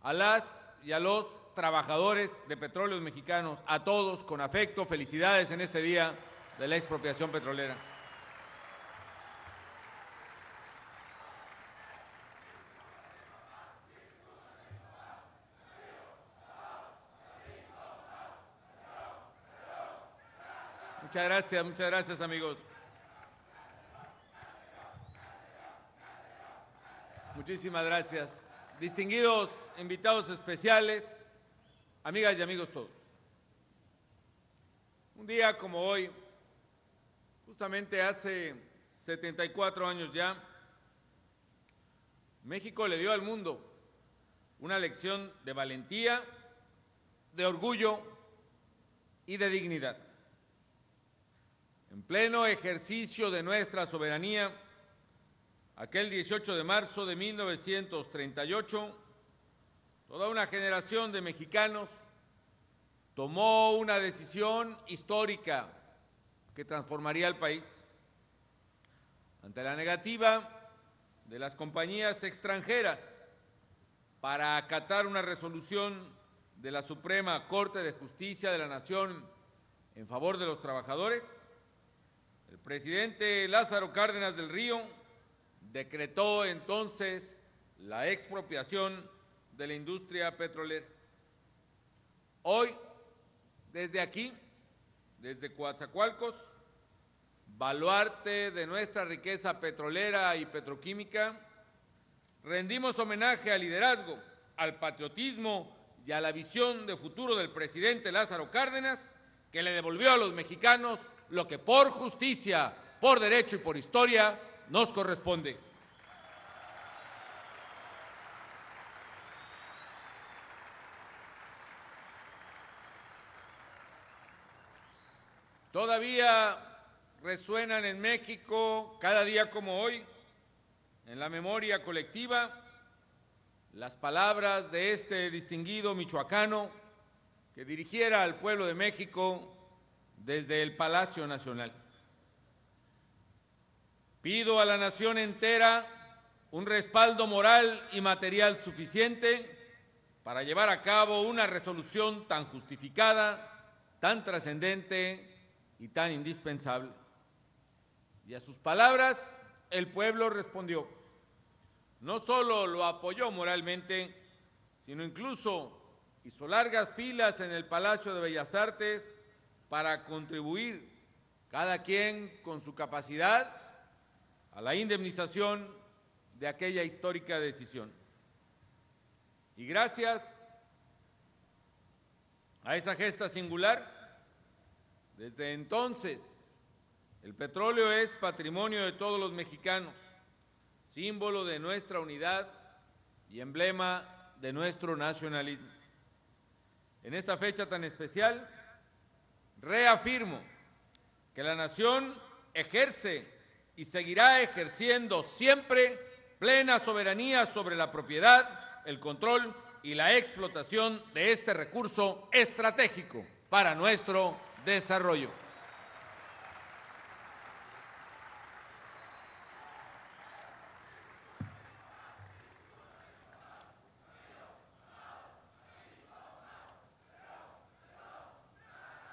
a las y a los trabajadores de Petróleos Mexicanos, a todos con afecto, felicidades en este día de la expropiación petrolera. Muchas gracias amigos. Muchísimas gracias. Distinguidos invitados especiales, amigas y amigos todos. Un día como hoy, justamente hace 74 años ya, México le dio al mundo una lección de valentía, de orgullo y de dignidad. En pleno ejercicio de nuestra soberanía, aquel 18 de marzo de 1938, toda una generación de mexicanos tomó una decisión histórica que transformaría el país. Ante la negativa de las compañías extranjeras para acatar una resolución de la Suprema Corte de Justicia de la Nación en favor de los trabajadores, el presidente Lázaro Cárdenas del Río decretó entonces la expropiación de la industria petrolera. Hoy, desde aquí, desde Coatzacoalcos, baluarte de nuestra riqueza petrolera y petroquímica, rendimos homenaje al liderazgo, al patriotismo y a la visión de futuro del presidente Lázaro Cárdenas, que le devolvió a los mexicanos lo que por justicia, por derecho y por historia nos corresponde. Todavía resuenan en México, cada día como hoy, en la memoria colectiva, las palabras de este distinguido michoacano que dirigiera al pueblo de México desde el Palacio Nacional. Pido a la nación entera un respaldo moral y material suficiente para llevar a cabo una resolución tan justificada, tan trascendente y tan indispensable. Y a sus palabras el pueblo respondió. No solo lo apoyó moralmente, sino incluso hizo largas filas en el Palacio de Bellas Artes para contribuir, cada quien con su capacidad, a la indemnización de aquella histórica decisión. Y gracias a esa gesta singular, desde entonces El petróleo es patrimonio de todos los mexicanos, símbolo de nuestra unidad y emblema de nuestro nacionalismo. En esta fecha tan especial, reafirmo que la nación ejerce y seguirá ejerciendo siempre plena soberanía sobre la propiedad, el control y la explotación de este recurso estratégico para nuestro desarrollo.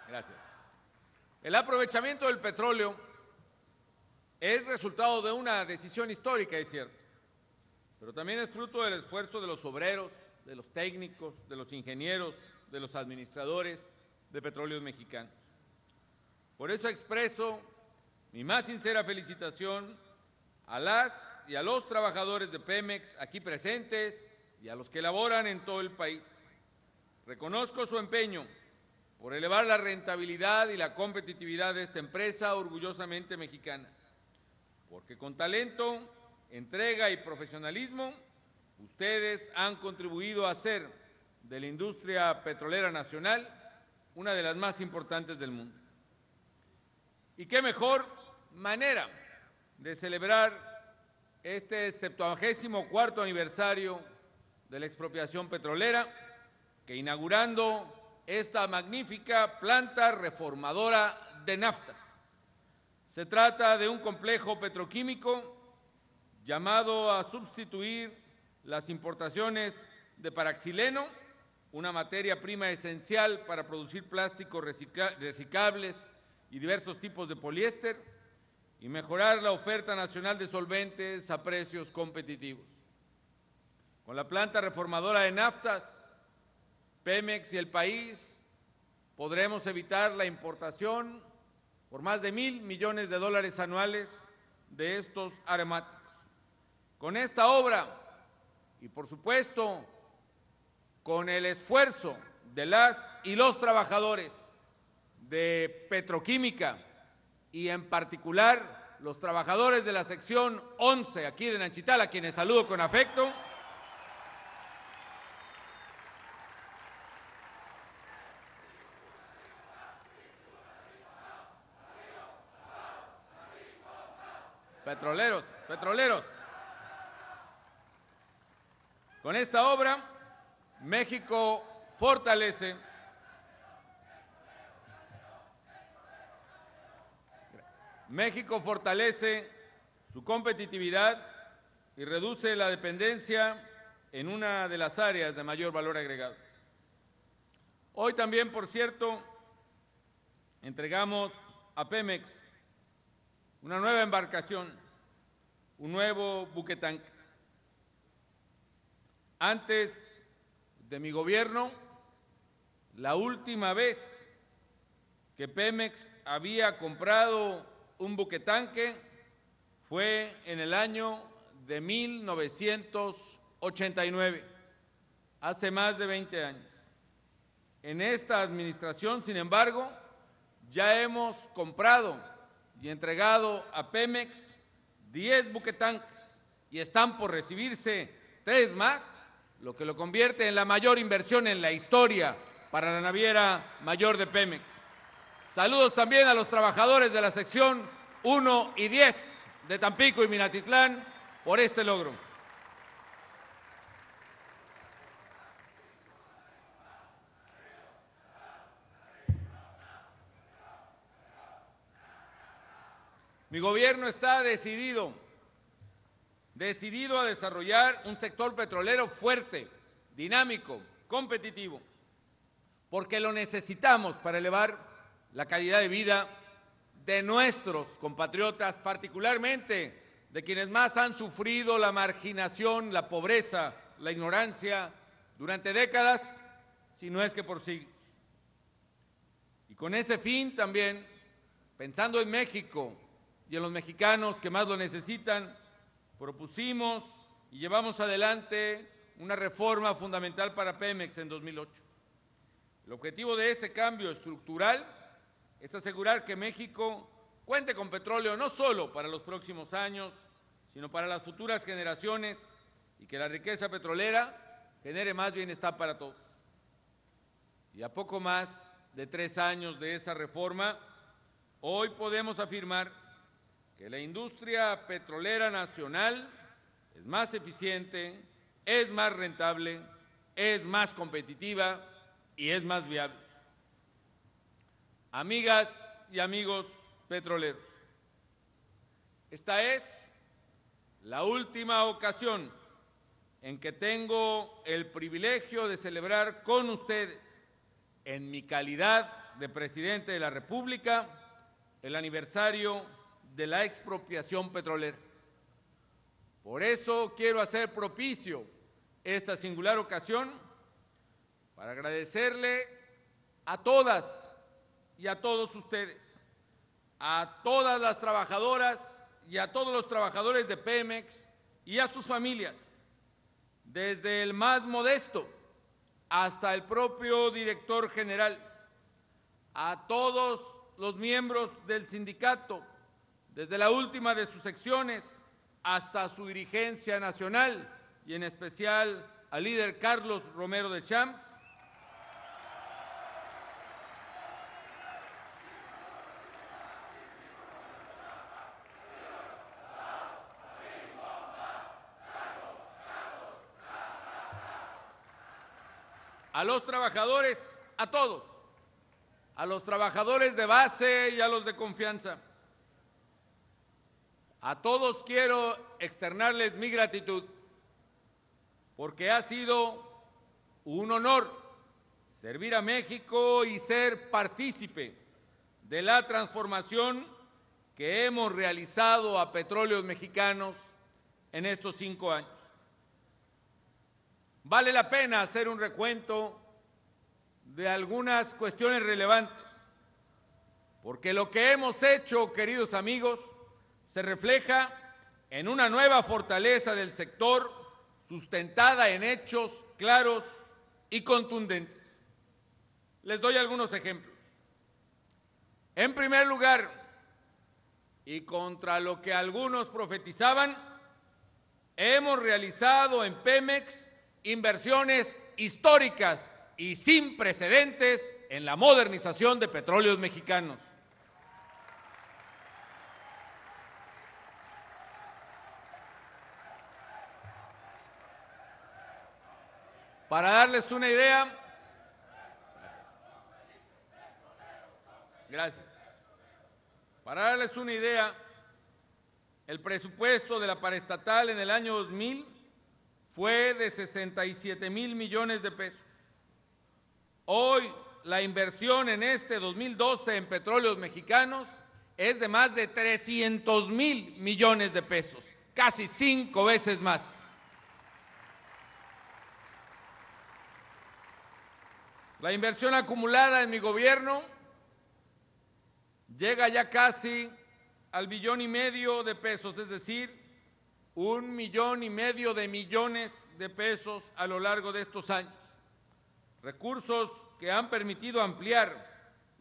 Gracias. El aprovechamiento del petróleo es resultado de una decisión histórica, es cierto, pero también es fruto del esfuerzo de los obreros, de los técnicos, de los ingenieros, de los administradores de Petróleos Mexicanos. Por eso expreso mi más sincera felicitación a las y a los trabajadores de Pemex aquí presentes y a los que laboran en todo el país. Reconozco su empeño por elevar la rentabilidad y la competitividad de esta empresa orgullosamente mexicana, porque con talento, entrega y profesionalismo, ustedes han contribuido a hacer de la industria petrolera nacional una de las más importantes del mundo. Y qué mejor manera de celebrar este 74º aniversario de la expropiación petrolera que inaugurando esta magnífica planta reformadora de naftas. Se trata de un complejo petroquímico llamado a sustituir las importaciones de paraxileno, una materia prima esencial para producir plásticos reciclables y diversos tipos de poliéster, y mejorar la oferta nacional de solventes a precios competitivos. Con la planta reformadora de naftas, Pemex y el país podremos evitar la importación por más de $1,000 millones anuales de estos aromáticos. Con esta obra y por supuesto con el esfuerzo de las y los trabajadores de Petroquímica y en particular los trabajadores de la sección 11 aquí de Nanchital, a quienes saludo con afecto, petroleros. Con esta obra, México fortalece su competitividad y reduce la dependencia en una de las áreas de mayor valor agregado. Hoy también, por cierto, entregamos a Pemex una nueva embarcación, un nuevo buquetanque. Antes de mi gobierno, la última vez que Pemex había comprado un buquetanque fue en el año de 1989, hace más de 20 años. En esta administración, sin embargo, ya hemos comprado y entregado a Pemex 10 buquetanques y están por recibirse 3 más, lo que lo convierte en la mayor inversión en la historia para la naviera mayor de Pemex. Saludos también a los trabajadores de la sección 1 y 10 de Tampico y Minatitlán por este logro. Mi gobierno está decidido a desarrollar un sector petrolero fuerte, dinámico, competitivo, porque lo necesitamos para elevar la calidad de vida de nuestros compatriotas, particularmente de quienes más han sufrido la marginación, la pobreza, la ignorancia durante décadas, si no es que por siglos. Y con ese fin también, pensando en México y en los mexicanos que más lo necesitan, propusimos y llevamos adelante una reforma fundamental para Pemex en 2008. El objetivo de ese cambio estructural es asegurar que México cuente con petróleo no solo para los próximos años, sino para las futuras generaciones, y que la riqueza petrolera genere más bienestar para todos. Y a poco más de 3 años de esa reforma, hoy podemos afirmar que la industria petrolera nacional es más eficiente, es más rentable, es más competitiva y es más viable. Amigas y amigos petroleros, esta es la última ocasión en que tengo el privilegio de celebrar con ustedes, en mi calidad de presidente de la República, el aniversario de la expropiación petrolera. Por eso quiero hacer propicio esta singular ocasión para agradecerle a todas y a todos ustedes, a todas las trabajadoras y a todos los trabajadores de Pemex y a sus familias, desde el más modesto hasta el propio director general, a todos los miembros del sindicato, desde la última de sus secciones hasta su dirigencia nacional, y en especial al líder Carlos Romero de Champs, a los trabajadores, a todos, a los trabajadores de base y a los de confianza. A todos quiero externarles mi gratitud, porque ha sido un honor servir a México y ser partícipe de la transformación que hemos realizado a Petróleos Mexicanos en estos 5 años. Vale la pena hacer un recuento de algunas cuestiones relevantes, porque lo que hemos hecho, queridos amigos, se refleja en una nueva fortaleza del sector sustentada en hechos claros y contundentes. Les doy algunos ejemplos. En primer lugar, y contra lo que algunos profetizaban, hemos realizado en Pemex inversiones históricas y sin precedentes en la modernización de Petróleos Mexicanos. Para darles una idea, gracias. Para darles una idea, el presupuesto de la paraestatal en el año 2000 fue de 67,000 millones de pesos. Hoy la inversión en este 2012 en Petróleos Mexicanos es de más de 300,000 millones de pesos, casi 5 veces más. La inversión acumulada en mi gobierno llega ya casi al 1,5 billones de pesos, es decir, 1,5 millones de millones de pesos a lo largo de estos años. Recursos que han permitido ampliar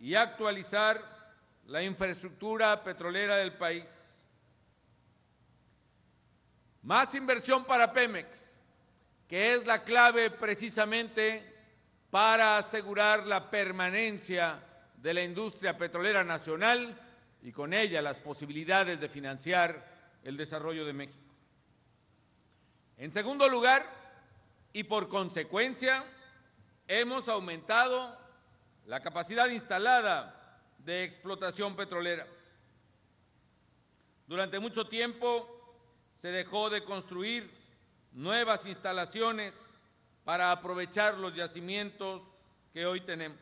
y actualizar la infraestructura petrolera del país. Más inversión para Pemex, que es la clave precisamente para asegurar la permanencia de la industria petrolera nacional y con ella las posibilidades de financiar el desarrollo de México. En segundo lugar, y por consecuencia, hemos aumentado la capacidad instalada de explotación petrolera. Durante mucho tiempo se dejó de construir nuevas instalaciones para aprovechar los yacimientos que hoy tenemos.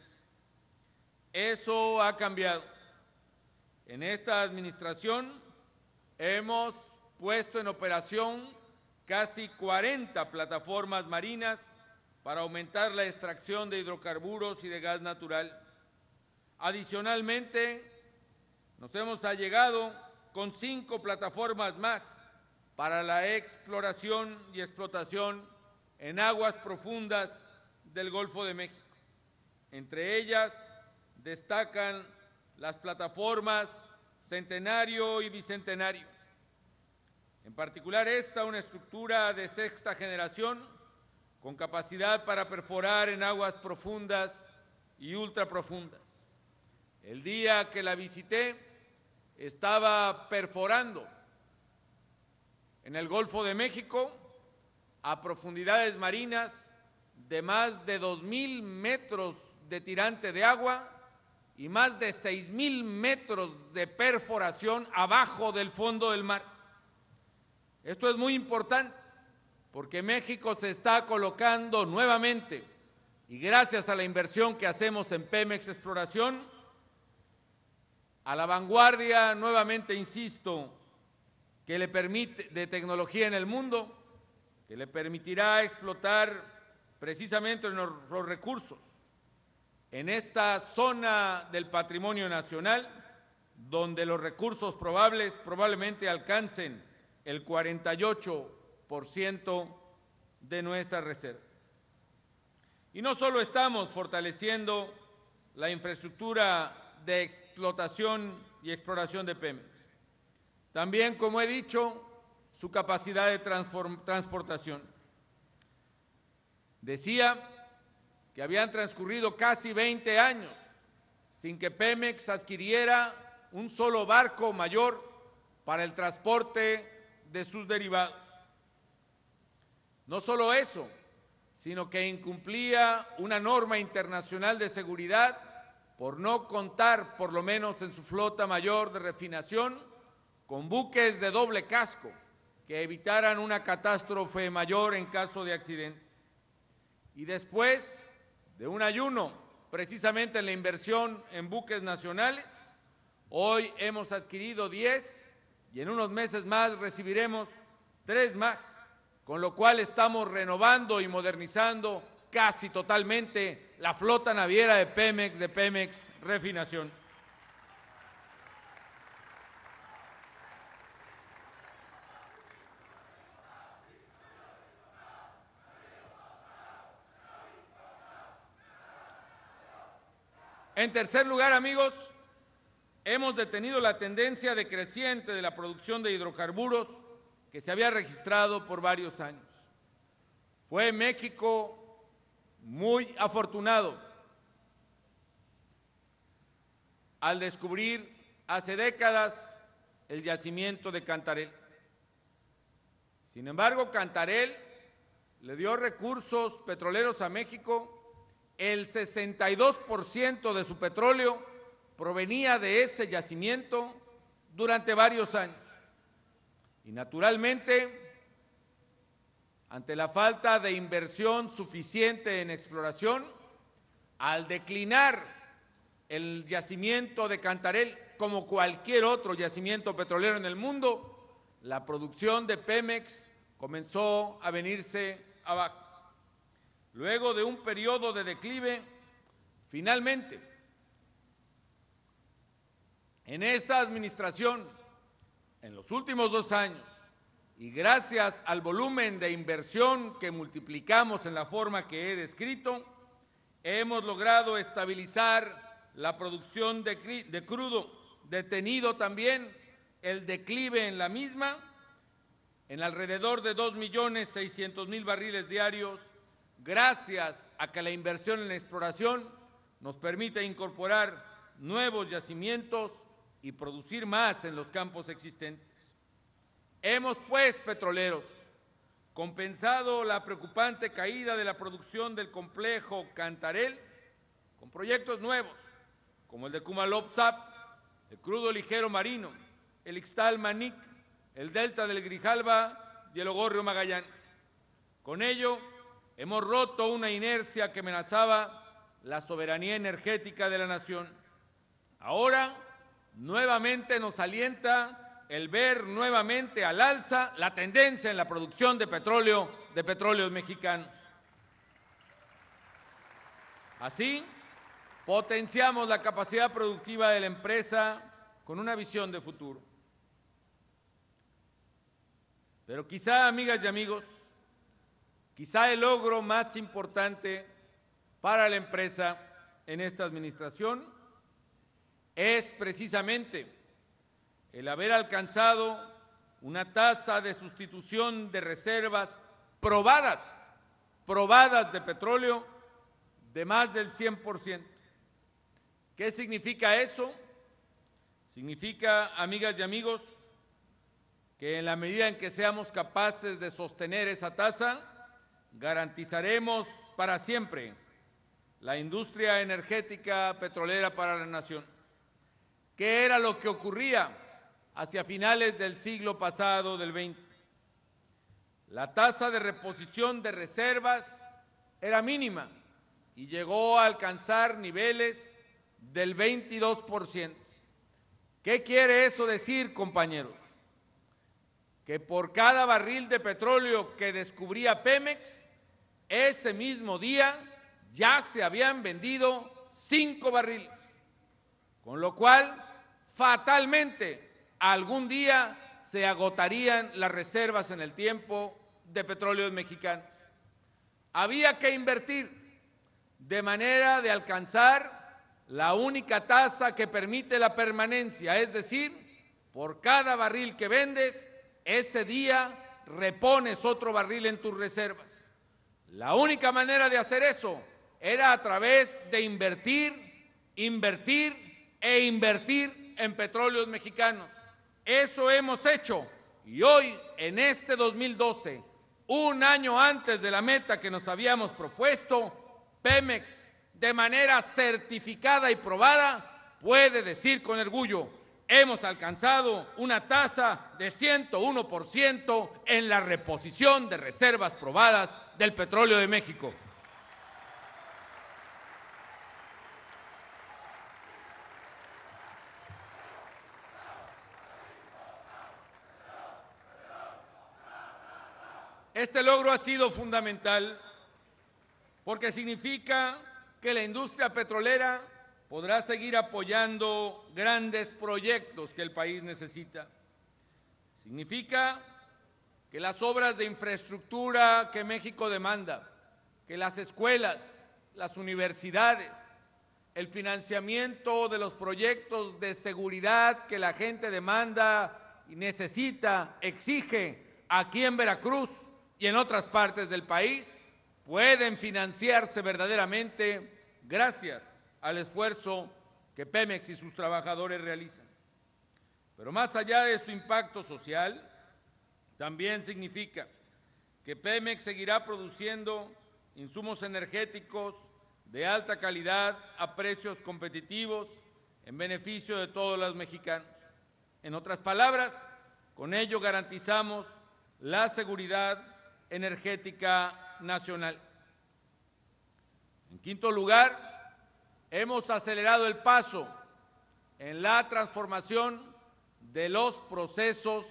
Eso ha cambiado. En esta administración hemos puesto en operación casi 40 plataformas marinas para aumentar la extracción de hidrocarburos y de gas natural. Adicionalmente, nos hemos allegado con 5 plataformas más para la exploración y explotación en aguas profundas del Golfo de México. Entre ellas destacan las plataformas centenario y bicentenario. En particular esta, una estructura de sexta generación con capacidad para perforar en aguas profundas y ultraprofundas. El día que la visité estaba perforando en el Golfo de México a profundidades marinas de más de 2.000 metros de tirante de agua y más de 6.000 metros de perforación abajo del fondo del mar. Esto es muy importante porque México se está colocando nuevamente, y gracias a la inversión que hacemos en Pemex Exploración, a la vanguardia, nuevamente insisto, que le permite, de tecnología en el mundo, que le permitirá explotar precisamente los recursos en esta zona del patrimonio nacional, donde los recursos probablemente alcancen el 48% de nuestra reserva. Y no solo estamos fortaleciendo la infraestructura de explotación y exploración de Pemex, también, como he dicho, su capacidad de transportación. Decía que habían transcurrido casi 20 años sin que Pemex adquiriera un solo barco mayor para el transporte de sus derivados. No solo eso, sino que incumplía una norma internacional de seguridad por no contar, por lo menos en su flota mayor de refinación, con buques de doble casco que evitaran una catástrofe mayor en caso de accidente. Y después de un ayuno, precisamente en la inversión en buques nacionales, hoy hemos adquirido 10 y en unos meses más recibiremos 3 más, con lo cual estamos renovando y modernizando casi totalmente la flota naviera de Pemex Refinación. En tercer lugar, amigos, hemos detenido la tendencia decreciente de la producción de hidrocarburos que se había registrado por varios años. Fue México muy afortunado al descubrir hace décadas el yacimiento de Cantarell. Sin embargo, Cantarell le dio recursos petroleros a México. El 62% de su petróleo provenía de ese yacimiento durante varios años. Y naturalmente, ante la falta de inversión suficiente en exploración, al declinar el yacimiento de Cantarell, como cualquier otro yacimiento petrolero en el mundo, la producción de Pemex comenzó a venirse abajo. Luego de un periodo de declive, finalmente, en esta administración, en los últimos 2 años, y gracias al volumen de inversión que multiplicamos en la forma que he descrito, hemos logrado estabilizar la producción de crudo, detenido también el declive en la misma, en alrededor de 2.600.000 barriles diarios, gracias a que la inversión en la exploración nos permite incorporar nuevos yacimientos y producir más en los campos existentes. Hemos, pues, petroleros, compensado la preocupante caída de la producción del complejo Cantarell con proyectos nuevos, como el de Kumalop-Zap, el crudo ligero marino, el Ixtal-Manic, el delta del Grijalva y el Ogorrio-Magallanes. Con ello, hemos roto una inercia que amenazaba la soberanía energética de la nación. Ahora, nuevamente nos alienta el ver nuevamente al alza la tendencia en la producción de petróleos mexicanos. Así, potenciamos la capacidad productiva de la empresa con una visión de futuro. Pero quizá, amigas y amigos, quizá el logro más importante para la empresa en esta administración es precisamente el haber alcanzado una tasa de sustitución de reservas probadas de petróleo de más del 100%. ¿Qué significa eso? Significa, amigas y amigos, que en la medida en que seamos capaces de sostener esa tasa, garantizaremos para siempre la industria energética petrolera para la nación. ¿Qué era lo que ocurría hacia finales del siglo pasado, del 20? La tasa de reposición de reservas era mínima y llegó a alcanzar niveles del 22%. ¿Qué quiere eso decir, compañeros? Que por cada barril de petróleo que descubría Pemex, ese mismo día ya se habían vendido 5 barriles, con lo cual fatalmente algún día se agotarían las reservas en el tiempo de petróleos mexicanos. Había que invertir de manera de alcanzar la única tasa que permite la permanencia, es decir, por cada barril que vendes, ese día repones otro barril en tus reservas. La única manera de hacer eso era a través de invertir en petróleos mexicanos. Eso hemos hecho y hoy, en este 2012, un año antes de la meta que nos habíamos propuesto, Pemex, de manera certificada y probada, puede decir con orgullo: hemos alcanzado una tasa de 101% en la reposición de reservas probadas del petróleo de México. Este logro ha sido fundamental porque significa que la industria petrolera podrá seguir apoyando grandes proyectos que el país necesita. Significa que las obras de infraestructura que México demanda, que las escuelas, las universidades, el financiamiento de los proyectos de seguridad que la gente demanda y necesita, exige aquí en Veracruz y en otras partes del país, pueden financiarse verdaderamente gracias al esfuerzo que Pemex y sus trabajadores realizan. Pero más allá de su impacto social, también significa que Pemex seguirá produciendo insumos energéticos de alta calidad a precios competitivos en beneficio de todos los mexicanos. En otras palabras, con ello garantizamos la seguridad energética nacional. En quinto lugar, hemos acelerado el paso en la transformación de los procesos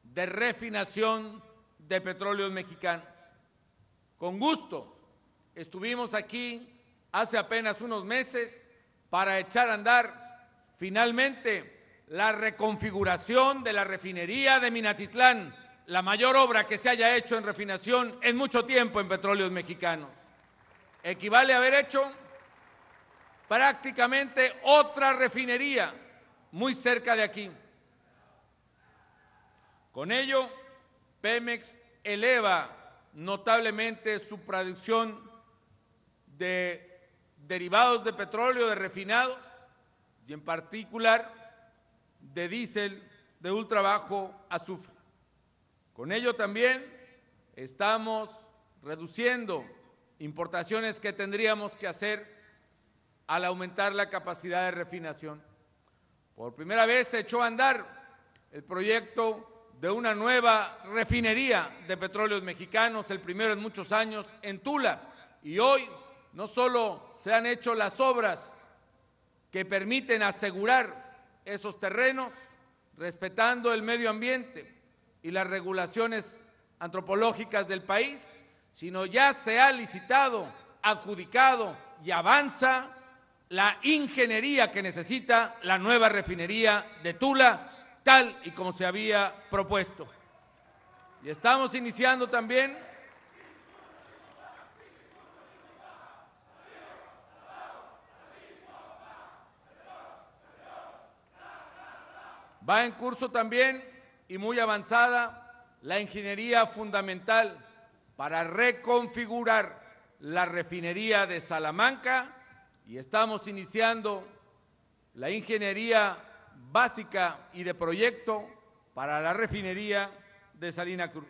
de refinación de petróleos mexicanos. Con gusto estuvimos aquí hace apenas unos meses para echar a andar finalmente la reconfiguración de la refinería de Minatitlán, la mayor obra que se haya hecho en refinación en mucho tiempo en petróleos mexicanos. Equivale a haber hecho prácticamente otra refinería muy cerca de aquí. Con ello, Pemex eleva notablemente su producción de derivados de petróleo, de refinados, y en particular de diésel de ultra bajo azufre. Con ello también estamos reduciendo importaciones que tendríamos que hacer al aumentar la capacidad de refinación. Por primera vez se echó a andar el proyecto de una nueva refinería de petróleos mexicanos, el primero en muchos años, en Tula. Y hoy no solo se han hecho las obras que permiten asegurar esos terrenos, respetando el medio ambiente y las regulaciones antropológicas del país, sino ya se ha licitado, adjudicado y avanza la ingeniería que necesita la nueva refinería de Tula, tal y como se había propuesto. Y estamos iniciando también Va en curso también y muy avanzada la ingeniería fundamental para reconfigurar la refinería de Salamanca y estamos iniciando la ingeniería básica y de proyecto para la refinería de Salina Cruz.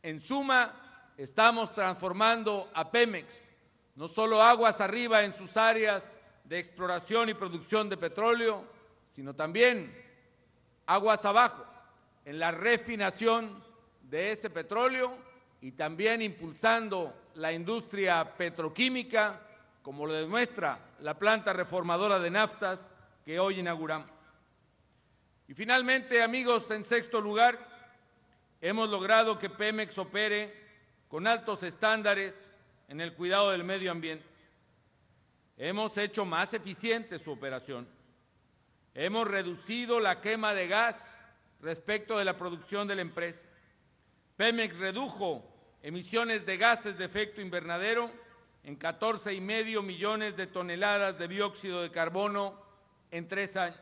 En suma, estamos transformando a Pemex, no solo aguas arriba en sus áreas de exploración y producción de petróleo, sino también aguas abajo en la refinación de ese petróleo y también impulsando la industria petroquímica, como lo demuestra la planta reformadora de naftas que hoy inauguramos. Y finalmente, amigos, en sexto lugar, hemos logrado que Pemex opere con altos estándares en el cuidado del medio ambiente. Hemos hecho más eficiente su operación. Hemos reducido la quema de gas respecto de la producción de la empresa. Pemex redujo emisiones de gases de efecto invernadero en 14,5 millones de toneladas de dióxido de carbono en 3 años.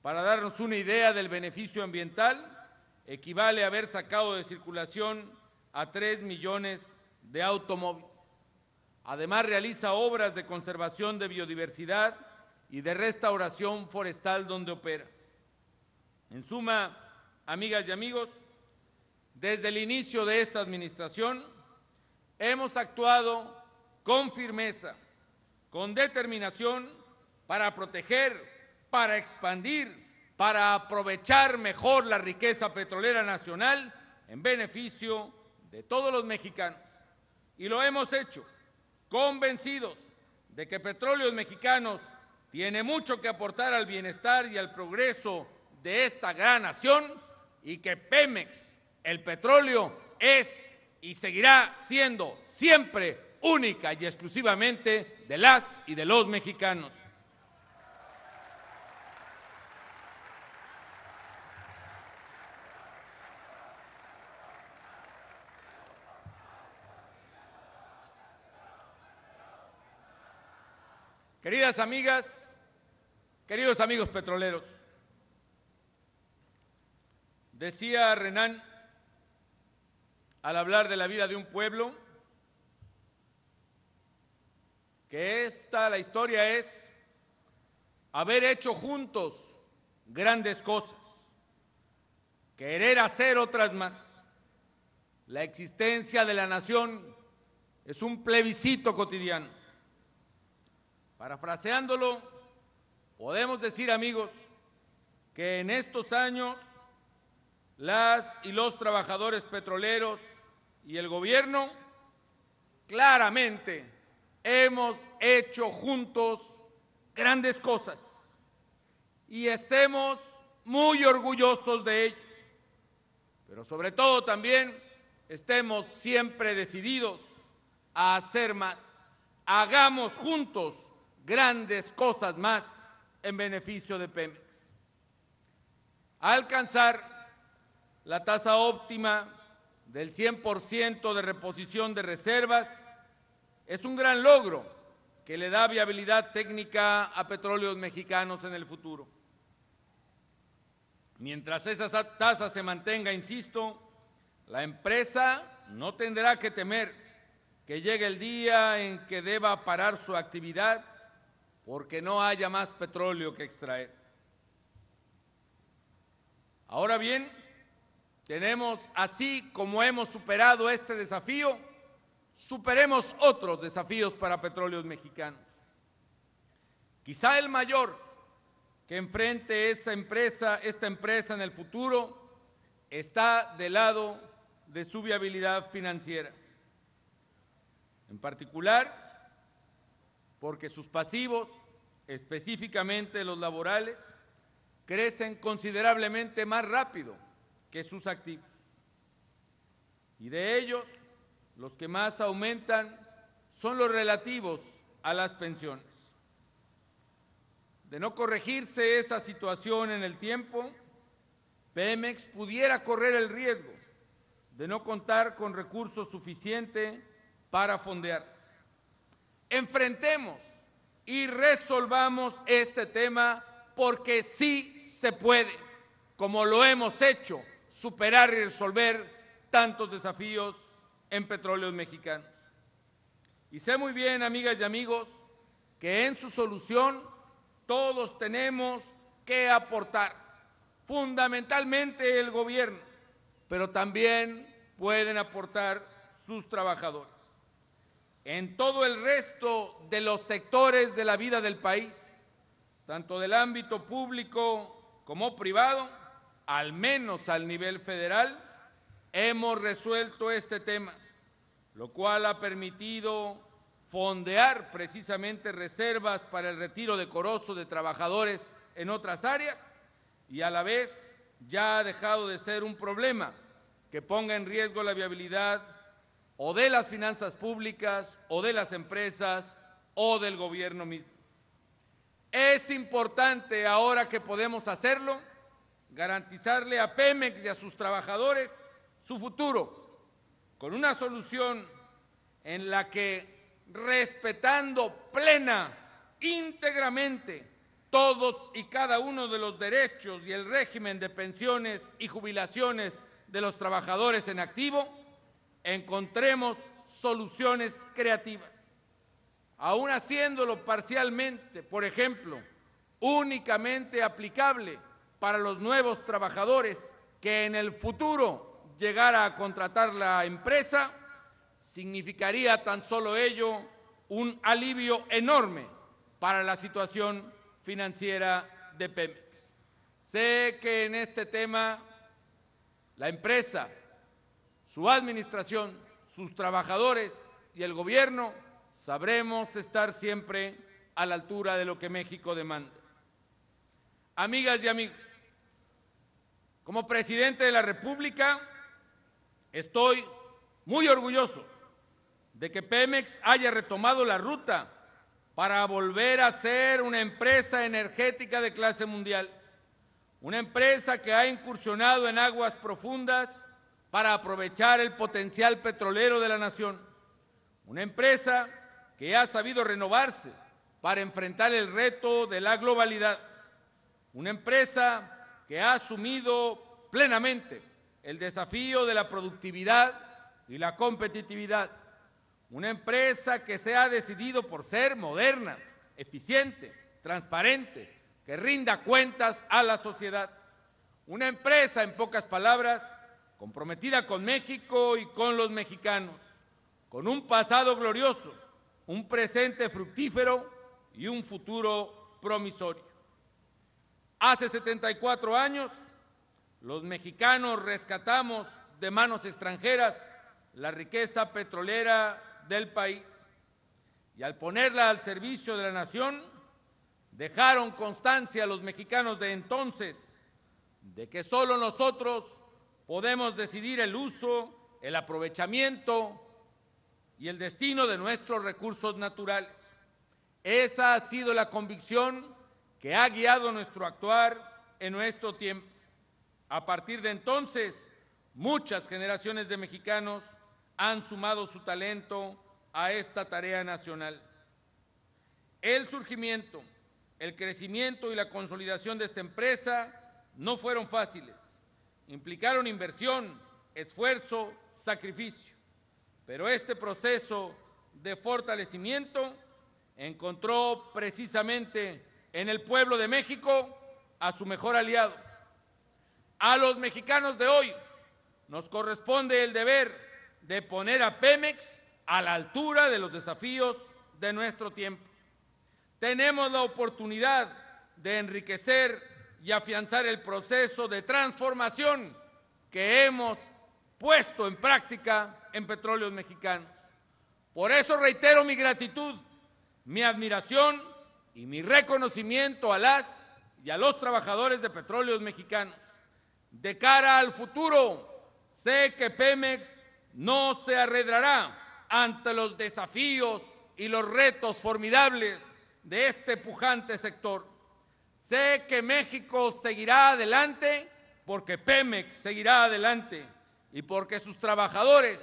Para darnos una idea del beneficio ambiental, equivale a haber sacado de circulación a 3 millones de automóviles. Además, realiza obras de conservación de biodiversidad y de restauración forestal donde opera. En suma, amigas y amigos, desde el inicio de esta administración hemos actuado con firmeza, con determinación para proteger, para expandir, para aprovechar mejor la riqueza petrolera nacional en beneficio de todos los mexicanos. Y lo hemos hecho convencidos de que Petróleos Mexicanos tiene mucho que aportar al bienestar y al progreso de esta gran nación y que Pemex, el petróleo, es y seguirá siendo siempre única y exclusivamente de las y de los mexicanos. Queridas amigas, queridos amigos petroleros, decía Renan al hablar de la vida de un pueblo que la historia es haber hecho juntos grandes cosas, querer hacer otras más. La existencia de la nación es un plebiscito cotidiano. Parafraseándolo, podemos decir, amigos, que en estos años las y los trabajadores petroleros y el gobierno claramente hemos hecho juntos grandes cosas y estemos muy orgullosos de ello, pero sobre todo también estemos siempre decididos a hacer más. Hagamos juntos grandes cosas más en beneficio de Pemex. Alcanzar la tasa óptima del 100% de reposición de reservas es un gran logro que le da viabilidad técnica a Petróleos Mexicanos en el futuro. Mientras esa tasa se mantenga, insisto, la empresa no tendrá que temer que llegue el día en que deba parar su actividad porque no haya más petróleo que extraer. Ahora bien, tenemos, así como hemos superado este desafío, superemos otros desafíos para Petróleos Mexicanos. Quizá el mayor que enfrente esta empresa en el futuro está del lado de su viabilidad financiera. En particular, porque sus pasivos, específicamente los laborales, crecen considerablemente más rápido que sus activos. Y de ellos, los que más aumentan son los relativos a las pensiones. De no corregirse esa situación en el tiempo, Pemex pudiera correr el riesgo de no contar con recursos suficientes para fondear. Enfrentemos y resolvamos este tema porque sí se puede. como lo hemos hecho, superar y resolver tantos desafíos en Petróleos Mexicanos. Y sé muy bien, amigas y amigos, que en su solución todos tenemos que aportar, fundamentalmente el gobierno, pero también pueden aportar sus trabajadores. En todo el resto de los sectores de la vida del país, tanto del ámbito público como privado, al menos al nivel federal, hemos resuelto este tema, lo cual ha permitido fondear precisamente reservas para el retiro decoroso de trabajadores en otras áreas y a la vez ya ha dejado de ser un problema que ponga en riesgo la viabilidad o de las finanzas públicas o de las empresas o del gobierno mismo. Es importante, ahora que podemos hacerlo, garantizarle a Pemex y a sus trabajadores su futuro, con una solución en la que, respetando plena, íntegramente, todos y cada uno de los derechos y el régimen de pensiones y jubilaciones de los trabajadores en activo, encontremos soluciones creativas. Aún haciéndolo parcialmente, por ejemplo, únicamente aplicable para los nuevos trabajadores que en el futuro llegara a contratar la empresa, significaría tan solo ello un alivio enorme para la situación financiera de Pemex. Sé que en este tema la empresa, su administración, sus trabajadores y el gobierno sabremos estar siempre a la altura de lo que México demanda. Amigas y amigos, como presidente de la República, estoy muy orgulloso de que Pemex haya retomado la ruta para volver a ser una empresa energética de clase mundial, una empresa que ha incursionado en aguas profundas para aprovechar el potencial petrolero de la nación, una empresa que ha sabido renovarse para enfrentar el reto de la globalidad, una empresa que ha asumido plenamente el desafío de la productividad y la competitividad, una empresa que se ha decidido por ser moderna, eficiente, transparente, que rinda cuentas a la sociedad, una empresa, en pocas palabras, comprometida con México y con los mexicanos, con un pasado glorioso, un presente fructífero y un futuro promisorio. Hace 74 años, los mexicanos rescatamos de manos extranjeras la riqueza petrolera del país y al ponerla al servicio de la nación, dejaron constancia a los mexicanos de entonces de que solo nosotros podemos decidir el uso, el aprovechamiento y el destino de nuestros recursos naturales. Esa ha sido la convicción que ha guiado nuestro actuar en nuestro tiempo. A partir de entonces, muchas generaciones de mexicanos han sumado su talento a esta tarea nacional. El surgimiento, el crecimiento y la consolidación de esta empresa no fueron fáciles. Implicaron inversión, esfuerzo, sacrificio. Pero este proceso de fortalecimiento encontró precisamente en el pueblo de México a su mejor aliado. A los mexicanos de hoy nos corresponde el deber de poner a Pemex a la altura de los desafíos de nuestro tiempo. Tenemos la oportunidad de enriquecer y afianzar el proceso de transformación que hemos puesto en práctica en Petróleos Mexicanos. Por eso reitero mi gratitud, mi admiración y mi reconocimiento a las y a los trabajadores de Petróleos Mexicanos. De cara al futuro, sé que Pemex no se arredrará ante los desafíos y los retos formidables de este pujante sector. Sé que México seguirá adelante porque Pemex seguirá adelante y porque sus trabajadores,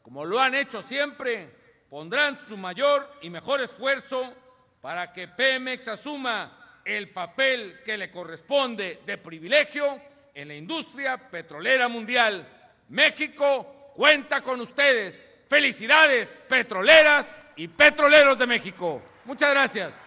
como lo han hecho siempre, pondrán su mayor y mejor esfuerzo para que Pemex asuma el papel que le corresponde de privilegio en la industria petrolera mundial. México cuenta con ustedes. Felicidades, petroleras y petroleros de México. Muchas gracias.